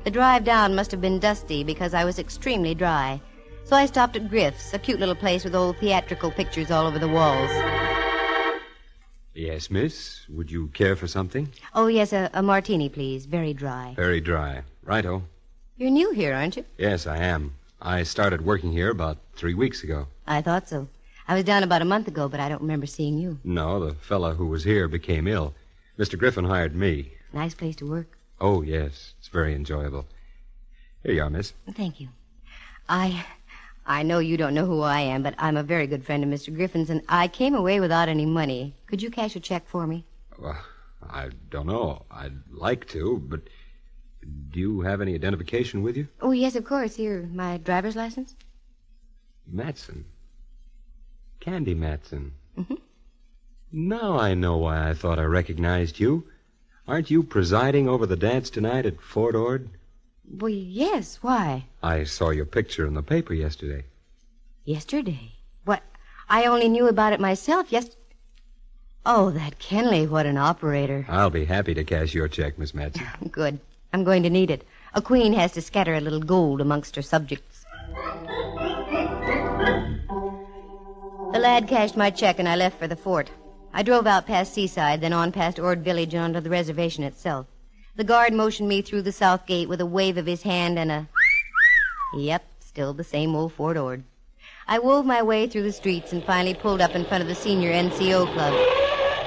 The drive down must have been dusty because I was extremely dry. So I stopped at Griff's, a cute little place with old theatrical pictures all over the walls. Yes, miss. Would you care for something? Oh, yes, a martini, please. Very dry. Very dry. Righto. You're new here, aren't you? Yes, I am. I started working here about 3 weeks ago. I thought so. I was down about a month ago, but I don't remember seeing you. No, the fella who was here became ill. Mr. Griffin hired me. Nice place to work. Oh, yes. It's very enjoyable. Here you are, miss. Thank you. I know you don't know who I am, but I'm a very good friend of Mr. Griffin's, and I came away without any money. Could you cash a check for me? Well, I don't know. I'd like to, but do you have any identification with you? Oh, yes, of course. Here, my driver's license. Matson. Candy Matson. Mm-hmm. Now I know why I thought I recognized you. Aren't you presiding over the dance tonight at Fort Ord? Well, yes. Why? I saw your picture in the paper yesterday. Yesterday? What? I only knew about it myself Oh, that Kenley, what an operator. I'll be happy to cash your check, Miss Matson. Good. I'm going to need it. A queen has to scatter a little gold amongst her subjects. The lad cashed my check and I left for the fort. I drove out past Seaside, then on past Ord Village and onto the reservation itself. The guard motioned me through the south gate with a wave of his hand and a... Yep, still the same old Fort Ord. I wove my way through the streets and finally pulled up in front of the senior NCO club.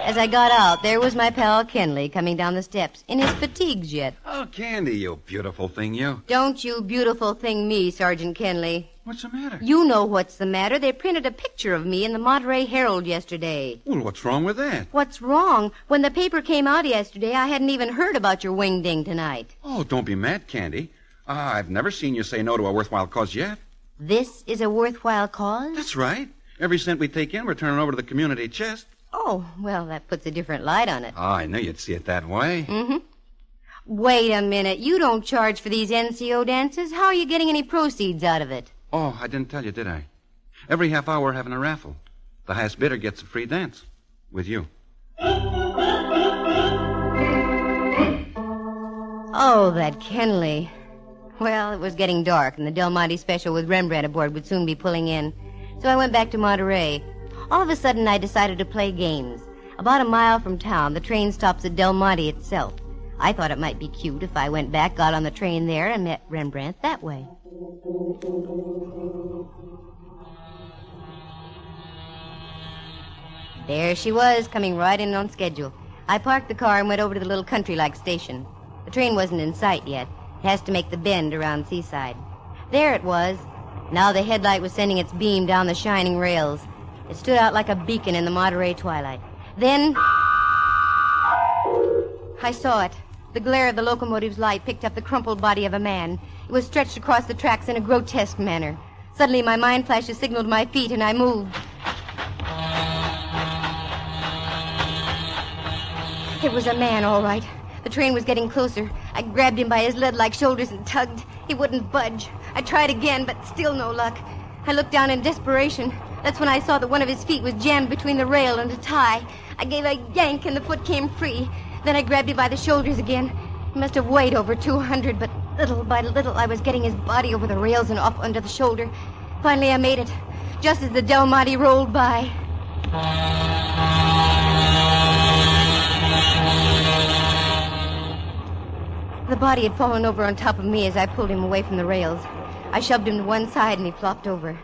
As I got out, there was my pal Kenley coming down the steps, in his fatigues yet. Oh, Candy, you beautiful thing, you. Don't you beautiful thing me, Sergeant Kenley. What's the matter? You know what's the matter. They printed a picture of me in the Monterey Herald yesterday. Well, what's wrong with that? What's wrong? When the paper came out yesterday, I hadn't even heard about your wing-ding tonight. Oh, don't be mad, Candy. I've never seen you say no to a worthwhile cause yet. This is a worthwhile cause? That's right. Every cent we take in, we're turning over to the community chest. Oh, well, that puts a different light on it. Oh, I knew you'd see it that way. Mm-hmm. Wait a minute. You don't charge for these NCO dances. How are you getting any proceeds out of it? Oh, I didn't tell you, did I? Every half hour we're having a raffle. The highest bidder gets a free dance. With you. Oh, that Kenley. Well, it was getting dark, and the Del Monte special with Rembrandt aboard would soon be pulling in. So I went back to Monterey. All of a sudden, I decided to play games. About a mile from town, the train stops at Del Monte itself. I thought it might be cute if I went back, got on the train there, and met Rembrandt that way. There she was, coming right in on schedule. I parked the car and went over to the little country-like station. The train wasn't in sight yet. It has to make the bend around Seaside. There it was. Now the headlight was sending its beam down the shining rails. It stood out like a beacon in the Monterey twilight. Then I saw it. The glare of the locomotive's light picked up the crumpled body of a man. It was stretched across the tracks in a grotesque manner. Suddenly my mind flash signaled my feet, and I moved. It was a man, all right. The train was getting closer. I grabbed him by his lead-like shoulders and tugged. He wouldn't budge. I tried again, but still no luck. I looked down in desperation. That's when I saw that one of his feet was jammed between the rail and a tie. I gave a yank, and the foot came free. Then I grabbed him by the shoulders again. He must have weighed over 200, but little by little I was getting his body over the rails and up under the shoulder. Finally, I made it, just as the Del Monte rolled by. The body had fallen over on top of me as I pulled him away from the rails. I shoved him to one side and he flopped over.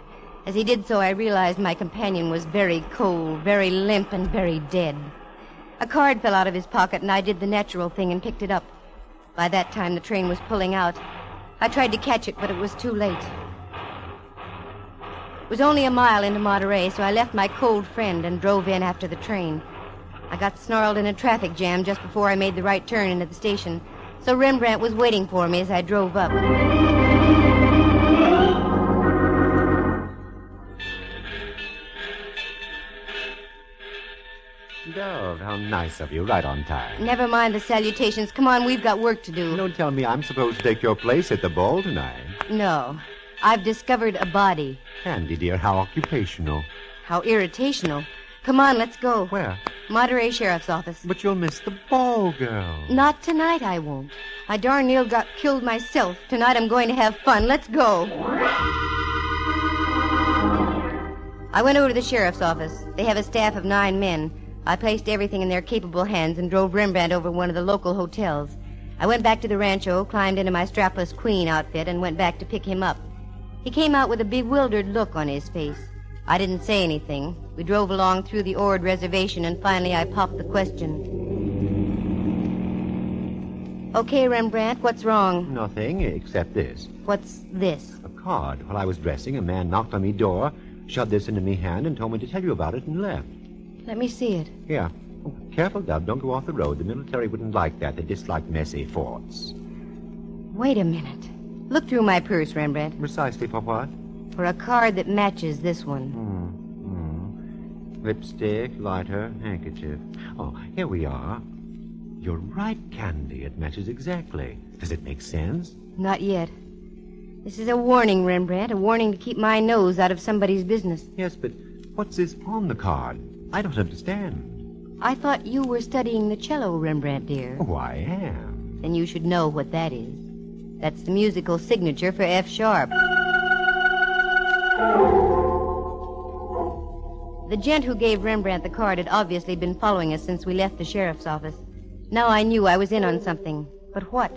As he did so, I realized my companion was very cold, very limp, and very dead. A card fell out of his pocket, and I did the natural thing and picked it up. By that time, the train was pulling out. I tried to catch it, but it was too late. It was only a mile into Monterey, so I left my cold friend and drove in after the train. I got snarled in a traffic jam just before I made the right turn into the station, so Rembrandt was waiting for me as I drove up. Dove, how nice of you, right on time. Never mind the salutations. Come on, we've got work to do. Don't tell me I'm supposed to take your place at the ball tonight. No. I've discovered a body. Candy, dear, how occupational. How irritational. Come on, let's go. Where? Monterey Sheriff's Office. But you'll miss the ball, girl. Not tonight, I won't. I darn near got killed myself. Tonight I'm going to have fun. Let's go. I went over to the sheriff's office. They have a staff of 9 men. I placed everything in their capable hands and drove Rembrandt over to one of the local hotels. I went back to the rancho, climbed into my strapless queen outfit, and went back to pick him up. He came out with a bewildered look on his face. I didn't say anything. We drove along through the Ord reservation, and finally I popped the question. Okay, Rembrandt, what's wrong? Nothing, except this. What's this? A card. While I was dressing, a man knocked on me door, shoved this into me hand, and told me to tell you about it, and left. Let me see it. Here. Oh, careful, Dove. Don't go off the road. The military wouldn't like that. They dislike messy forts. Wait a minute. Look through my purse, Rembrandt. Precisely for what? For a card that matches this one. Lipstick, lighter, handkerchief. Oh, here we are. You're right, Candy. It matches exactly. Does it make sense? Not yet. This is a warning, Rembrandt. A warning to keep my nose out of somebody's business. Yes, but what's this on the card? I don't understand. I thought you were studying the cello, Rembrandt, dear. Oh, I am. Then you should know what that is. That's the musical signature for F sharp. The gent who gave Rembrandt the card had obviously been following us since we left the sheriff's office. Now I knew I was in on something. But what?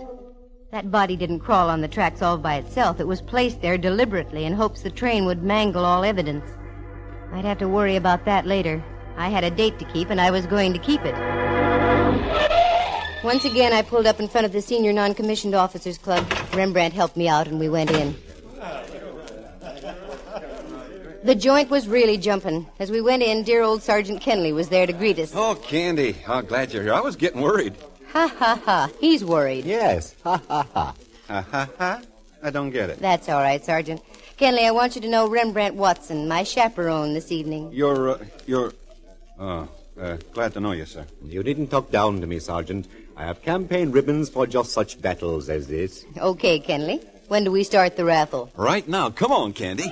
That body didn't crawl on the tracks all by itself. It was placed there deliberately in hopes the train would mangle all evidence. I'd have to worry about that later. I had a date to keep, and I was going to keep it. Once again, I pulled up in front of the Senior Non-Commissioned Officers Club. Rembrandt helped me out, and we went in. The joint was really jumping. As we went in, dear old Sergeant Kenley was there to greet us. Oh, Candy, how glad you're here. I was getting worried. Ha, ha, ha. He's worried. Yes. Ha, ha, ha. Ha, ha, ha? I don't get it. That's all right, Sergeant. Kenley, I want you to know Rembrandt Watson, my chaperone this evening. Glad to know you, sir. You needn't talk down to me, Sergeant. I have campaign ribbons for just such battles as this. Okay, Kenley. When do we start the raffle? Right now. Come on, Candy.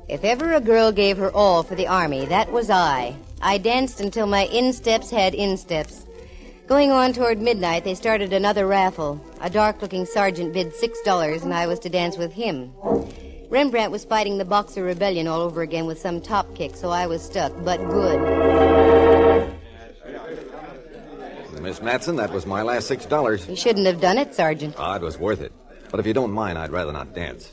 If ever a girl gave her all for the Army, that was I. I danced until my insteps had insteps. Going on toward midnight, they started another raffle. A dark-looking sergeant bid $6, and I was to dance with him. Rembrandt was fighting the Boxer Rebellion all over again with some top kick, so I was stuck, but good. Miss Matson, that was my last $6. You shouldn't have done it, Sergeant. Oh, it was worth it. But if you don't mind, I'd rather not dance.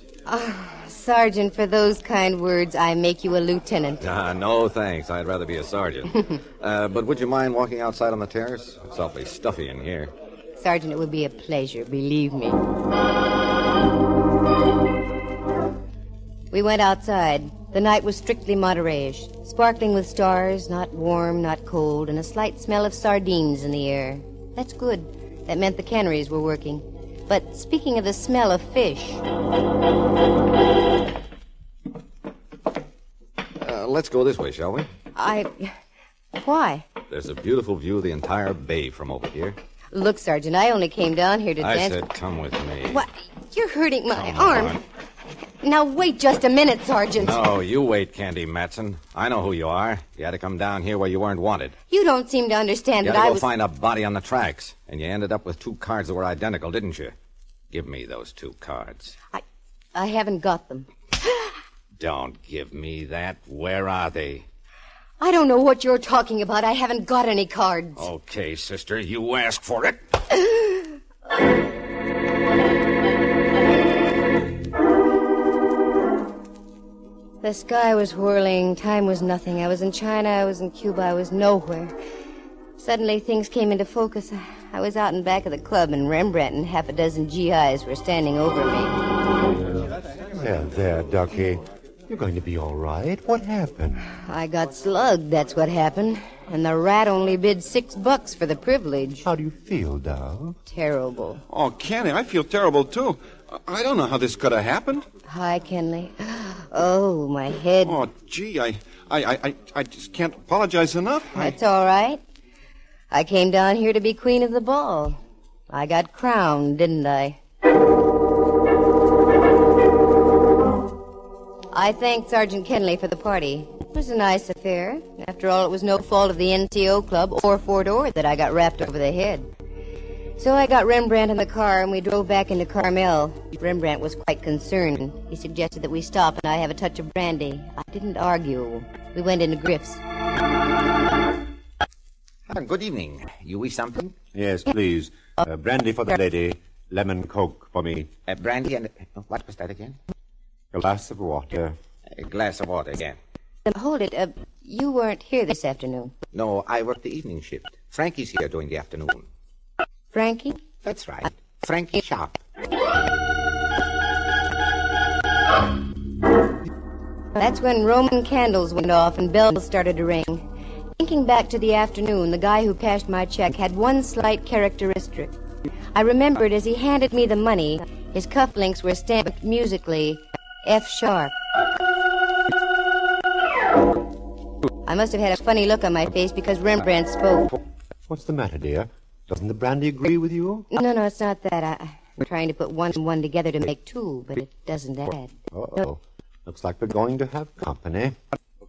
Sergeant, for those kind words, I make you a lieutenant. No, thanks. I'd rather be a sergeant. But would you mind walking outside on the terrace? It's awfully stuffy in here. Sergeant, it would be a pleasure, believe me. We went outside. The night was strictly Monterey-ish, sparkling with stars, not warm, not cold, and a slight smell of sardines in the air. That's good. That meant the canneries were working. But speaking of the smell of fish... Let's go this way, shall we? Why? There's a beautiful view of the entire bay from over here. Look, Sergeant, I only came down here to dance... I said come with me. What? You're hurting my arm. Now, wait just a minute, Sergeant. No, you wait, Candy Matson. I know who you are. You had to come down here where you weren't wanted. You don't seem to understand that I was... You had to go find a body on the tracks, and you ended up with 2 cards that were identical, didn't you? Give me those 2 cards. I haven't got them. Don't give me that. Where are they? I don't know what you're talking about. I haven't got any cards. Okay, sister, you asked for it. The sky was whirling. Time was nothing. I was in China. I was in Cuba. I was nowhere. Suddenly, things came into focus. I was out in back of the club, and Rembrandt and half a dozen GIs were standing over me. There, Ducky. You're going to be all right. What happened? I got slugged, that's what happened. And the rat only bid $6 for the privilege. How do you feel, Dow? Terrible. Oh, Kenny, I feel terrible, too. I don't know how this could have happened. Hi, Kenley. Oh, my head. Oh, gee, I just can't apologize enough. That's all right. I came down here to be queen of the ball. I got crowned, didn't I? I thanked Sergeant Kenley for the party. It was a nice affair. After all, it was no fault of the NCO Club or Fort Ord that I got rapped over the head. So I got Rembrandt in the car, and we drove back into Carmel. Rembrandt was quite concerned. He suggested that we stop and I have a touch of brandy. I didn't argue. We went into Griff's. Good evening. You wish something? Yes, please. Brandy for the lady. Lemon Coke for me. Brandy and... what was that again? A glass of water. A glass of water again. Hold it. You weren't here this afternoon. No, I work the evening shift. Frankie's here during the afternoon. Frankie? That's right. Frankie Sharp. That's when Roman candles went off and bells started to ring. Thinking back to the afternoon, the guy who cashed my check had one slight characteristic. I remembered as he handed me the money, his cufflinks were stamped musically, F sharp. I must have had a funny look on my face because Rembrandt spoke. What's the matter, dear? Doesn't the brandy agree with you? No, it's not that. I'm trying to put 1 and 1 together to make 2, but it doesn't add. Uh-oh. No. Looks like we're going to have company.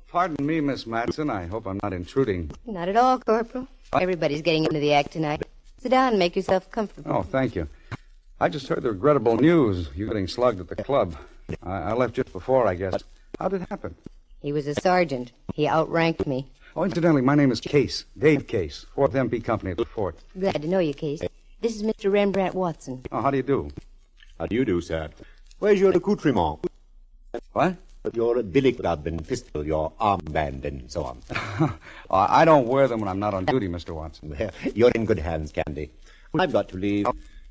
Pardon me, Miss Matson. I hope I'm not intruding. Not at all, Corporal. Everybody's getting into the act tonight. Sit down and make yourself comfortable. Oh, thank you. I just heard the regrettable news. You getting slugged at the club. I left just before, I guess. How did it happen? He was a sergeant. He outranked me. Oh, incidentally, my name is Case. Dave Case. 4th MP Company at the fort. Glad to know you, Case. This is Mr. Rembrandt Watson. Oh, how do you do? How do you do, sir? Where's your accoutrement? What? Your billy club and pistol, your armband, and so on. I don't wear them when I'm not on duty, Mr. Watson. Well, you're in good hands, Candy. I've got to leave.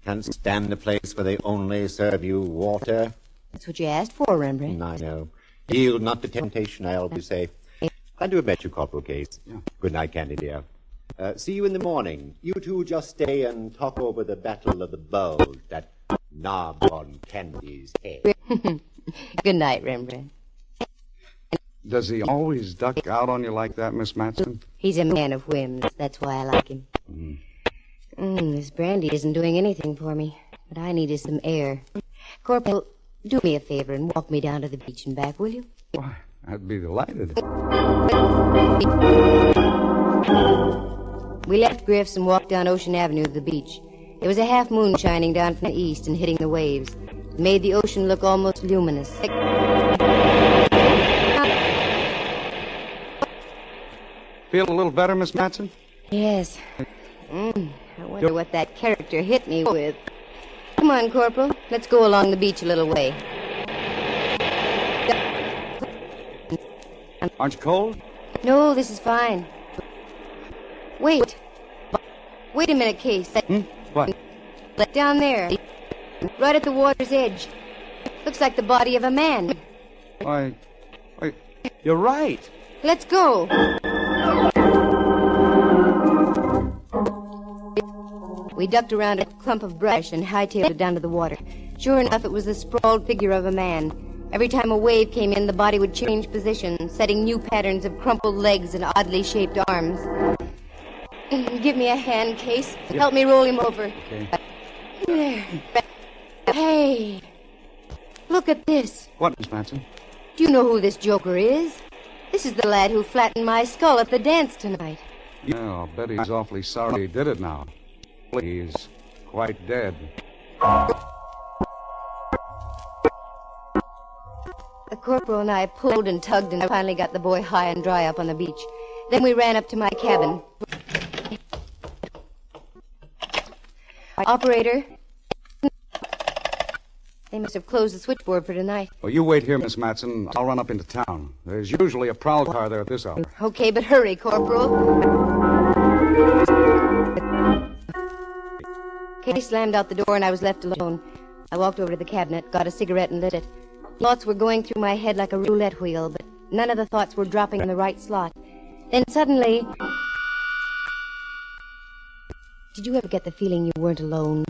Can't stand a place where they only serve you water. That's what you asked for, Rembrandt. I know. Yield not to temptation, I always say. I'll do a bet you, Corporal Case. Yeah. Good night, Candy, dear. See you in the morning. You two just stay and talk over the Battle of the Bulge, that knob on Candy's head. Good night, Rembrandt. Does he always duck out on you like that, Miss Matson? He's a man of whims. That's why I like him. This brandy isn't doing anything for me. What I need is some air. Corporal, do me a favor and walk me down to the beach and back, will you? Why, I'd be delighted. We left Griff's and walked down Ocean Avenue to the beach. There was a half moon shining down from the east and hitting the waves. It made the ocean look almost luminous. Feel a little better, Miss Matson? Yes. I wonder what that character hit me with. Come on, Corporal. Let's go along the beach a little way. Aren't you cold? No, this is fine. Wait. Wait a minute, Case. What? Down there. Right at the water's edge. Looks like the body of a man. Why, you're right. Let's go. We ducked around a clump of brush and hightailed it down to the water. Sure enough, it was the sprawled figure of a man. Every time a wave came in, the body would change position, setting new patterns of crumpled legs and oddly shaped arms. Give me a hand, Case. Help me roll him over. Okay. There. Hey, look at this. What, Miss Matson? Do you know who this joker is? This is the lad who flattened my skull at the dance tonight. Yeah, I'll bet he's awfully sorry he did it now. He's quite dead. The corporal and I pulled and tugged and finally got the boy high and dry up on the beach. Then we ran up to my cabin. Operator. They must have closed the switchboard for tonight. Well, you wait here, Miss Matson. I'll run up into town. There's usually a prowl car there at this hour. Okay, but hurry, Corporal. Case slammed out the door and I was left alone. I walked over to the cabinet, got a cigarette and lit it. Thoughts were going through my head like a roulette wheel, but none of the thoughts were dropping in the right slot. Then suddenly... Did you ever get the feeling you weren't alone?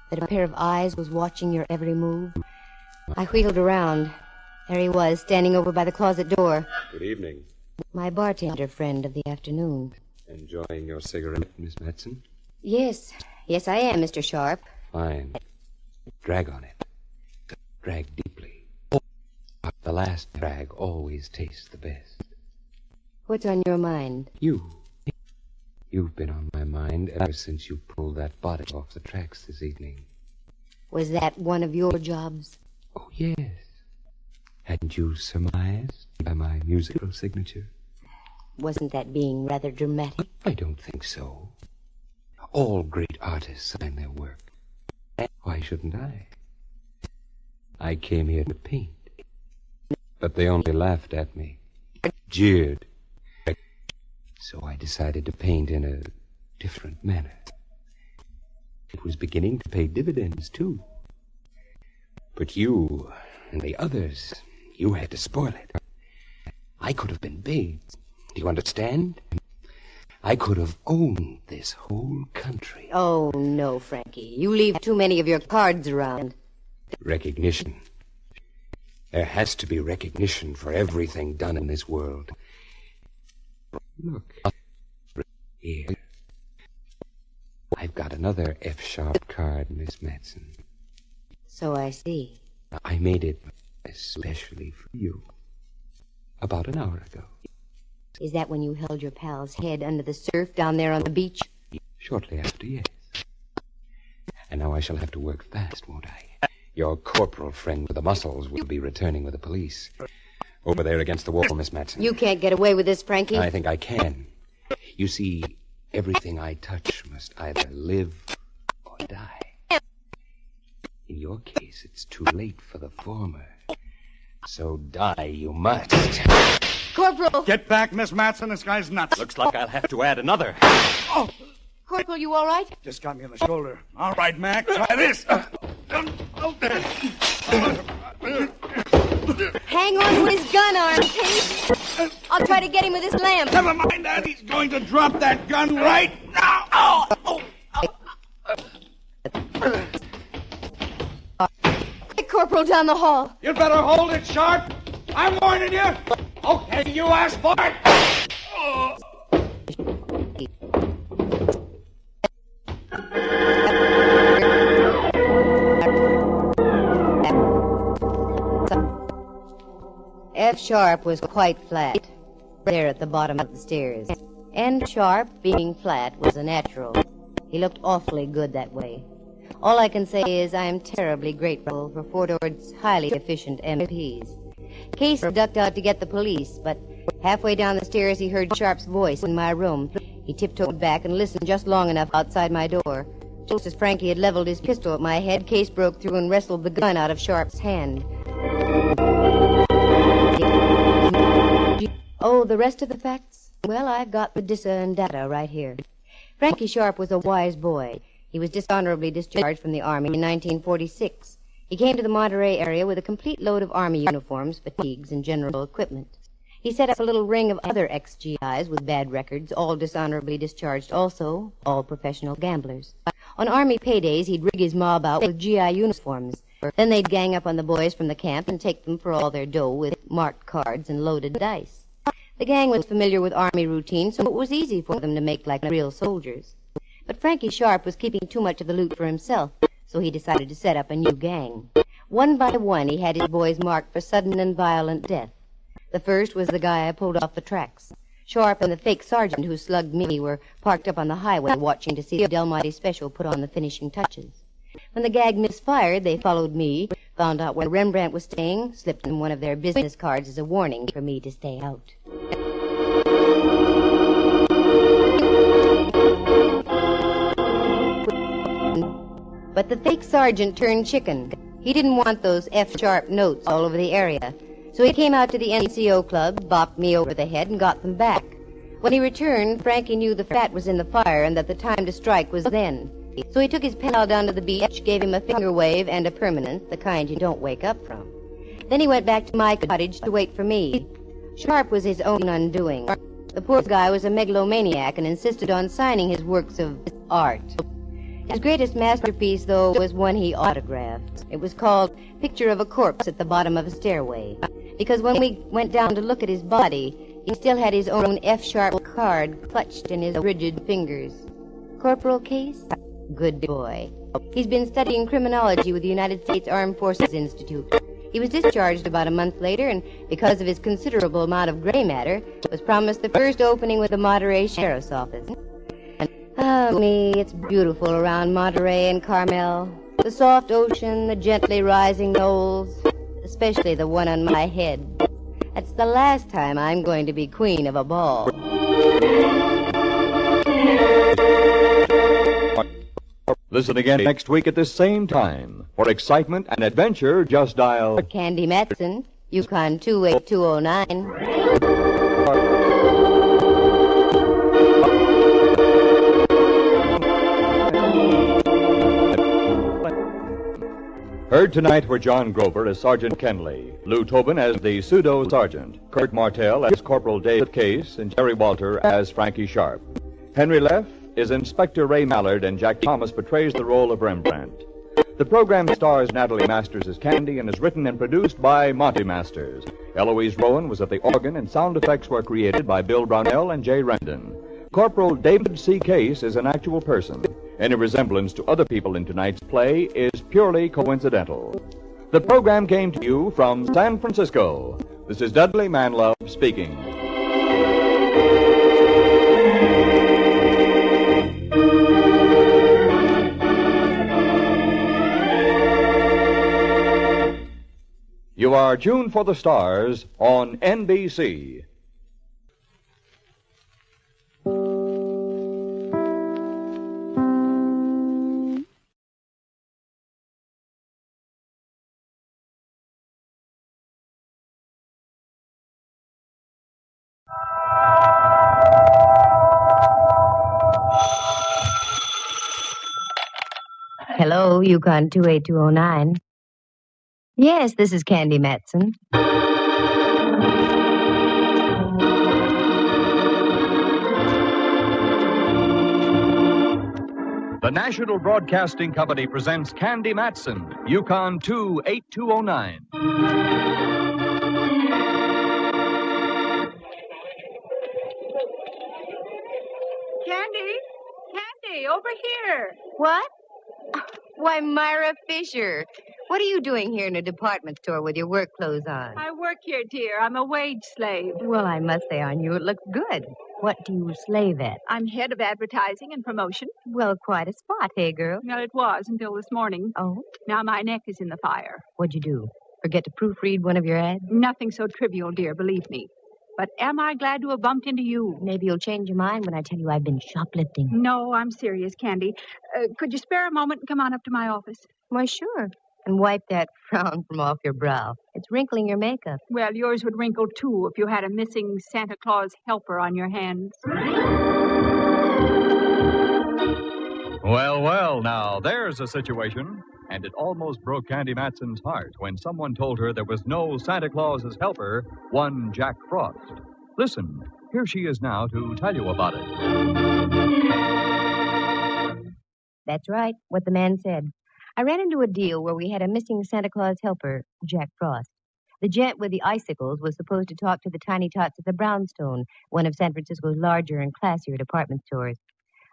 That a pair of eyes was watching your every move? I wheeled around. There he was, standing over by the closet door. Good evening. My bartender friend of the afternoon. Enjoying your cigarette, Miss Matson? Yes. Yes, I am, Mr. Sharp. Fine. Drag on it. Drag deeply. The last drag always tastes the best. What's on your mind? You've been on my mind ever since you pulled that body off the tracks this evening. Was that one of your jobs? Oh, yes. Hadn't you surmised by my musical signature? Wasn't that being rather dramatic? I don't think so. All great artists sign their work. Why shouldn't I? I came here to paint. But they only laughed at me, jeered. So I decided to paint in a different manner. It was beginning to pay dividends, too. But you and the others, you had to spoil it. I could have been big. Do you understand? I could have owned this whole country. Oh, no, Frankie. You leave too many of your cards around. Recognition. There has to be recognition for everything done in this world. Look. Here. I've got another F-sharp card, Miss Matson. So I see. I made it especially for you. About an hour ago. Is that when you held your pal's head under the surf down there on the beach? Shortly after, yes. And now I shall have to work fast, won't I? Your corporal friend with the muscles will be returning with the police. Over there against the wall, Miss Matson. You can't get away with this, Frankie. I think I can. You see, everything I touch must either live or die. In your case, it's too late for the former. So die you must. Corporal! Get back, Miss Matson. This guy's nuts. Looks like I'll have to add another. Oh! Corporal, you all right? Just got me on the shoulder. All right, Mac. Try this. Hang on to his gun arm, Case. I'll try to get him with this lamp. Never mind that. He's going to drop that gun right now. Oh! Quick, Corporal, down the hall. You'd better hold it sharp. I'm warning you. Okay, you asked for it. Oh. F-sharp was quite flat, there at the bottom of the stairs. And Sharp, being flat, was a natural. He looked awfully good that way. All I can say is I am terribly grateful for Fordord's highly efficient MPs. Case ducked out to get the police, but halfway down the stairs he heard Sharp's voice in my room. He tiptoed back and listened just long enough outside my door. Just as Frankie had leveled his pistol at my head, Case broke through and wrestled the gun out of Sharp's hand. Oh, the rest of the facts? Well, I've got the dissa and data right here. Frankie Sharp was a wise boy. He was dishonorably discharged from the Army in 1946. He came to the Monterey area with a complete load of Army uniforms, fatigues, and general equipment. He set up a little ring of other ex-GIs with bad records, all dishonorably discharged also, all professional gamblers. On Army paydays, he'd rig his mob out with GI uniforms. Then they'd gang up on the boys from the camp and take them for all their dough with marked cards and loaded dice. The gang was familiar with Army routine, so it was easy for them to make like real soldiers. But Frankie Sharp was keeping too much of the loot for himself, so he decided to set up a new gang. One by one, he had his boys marked for sudden and violent death. The first was the guy I pulled off the tracks. Sharp and the fake sergeant who slugged me were parked up on the highway watching to see the Del Monte Special put on the finishing touches. When the gag misfired, they followed me, found out where Rembrandt was staying, slipped him one of their business cards as a warning for me to stay out. But the fake sergeant turned chicken. He didn't want those F-sharp notes all over the area. So he came out to the NCO club, bopped me over the head, and got them back. When he returned, Frankie knew the fat was in the fire and that the time to strike was then. So he took his pal down to the beach, gave him a finger wave and a permanent, the kind you don't wake up from. Then he went back to my cottage to wait for me. Sharp was his own undoing. The poor guy was a megalomaniac and insisted on signing his works of art. His greatest masterpiece, though, was one he autographed. It was called Picture of a Corpse at the Bottom of a Stairway. Because when we went down to look at his body, he still had his own F-sharp card clutched in his rigid fingers. Corporal Case? Good boy. He's been studying criminology with the United States Armed Forces Institute. He was discharged about a month later, and because of his considerable amount of gray matter, was promised the first opening with the Monterey Sheriff's Office. Oh, me, it's beautiful around Monterey and Carmel. The soft ocean, the gently rising knolls, especially the one on my head. That's the last time I'm going to be queen of a ball. Listen again next week at this same time. For excitement and adventure, just dial... Candy Matson, Yukon 28209. Heard tonight were John Grover as Sergeant Kenley, Lou Tobin as the pseudo-sergeant, Kurt Martell as Corporal David Case, and Jerry Walter as Frankie Sharp. Henry Leff is Inspector Ray Mallard, and Jack Thomas portrays the role of Rembrandt. The program stars Natalie Masters as Candy and is written and produced by Monty Masters. Eloise Rowan was at the organ, and sound effects were created by Bill Brownell and Jay Rendon. Corporal David C. Case is an actual person. Any resemblance to other people in tonight's play is purely coincidental. The program came to you from San Francisco. This is Dudley Manlove speaking. You are tuned for the stars on NBC. Hello, Yukon 28209. Yes, this is Candy Matson. The National Broadcasting Company presents Candy Matson, Yukon 28209. Candy, over here. What? Why, Myra Fisher. What are you doing here in a department store with your work clothes on? I work here, dear. I'm a wage slave. Well, I must say on you it looks good. What do you slave at? I'm head of advertising and promotion. Well, quite a spot, hey, girl? Well, it was until this morning. Oh? Now my neck is in the fire. What'd you do? Forget to proofread one of your ads? Nothing so trivial, dear, believe me. But am I glad to have bumped into you? Maybe you'll change your mind when I tell you I've been shoplifting. No, I'm serious, Candy. Could you spare a moment and come on up to my office? Why, sure. And wipe that frown from off your brow. It's wrinkling your makeup. Well, yours would wrinkle, too, if you had a missing Santa Claus helper on your hands. Well, now, there's a situation. And it almost broke Candy Matson's heart when someone told her there was no Santa Claus's helper, one Jack Frost. Listen, here she is now to tell you about it. That's right, what the man said. I ran into a deal where we had a missing Santa Claus helper, Jack Frost. The gent with the icicles was supposed to talk to the tiny tots at the Brownstone, one of San Francisco's larger and classier department stores.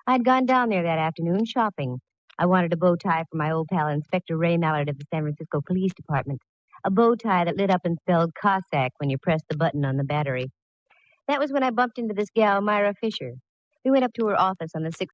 I'd gone down there that afternoon shopping. I wanted a bow tie for my old pal Inspector Ray Mallard of the San Francisco Police Department. A bow tie that lit up and spelled Cossack when you pressed the button on the battery. That was when I bumped into this gal, Myra Fisher. We went up to her office on the 6th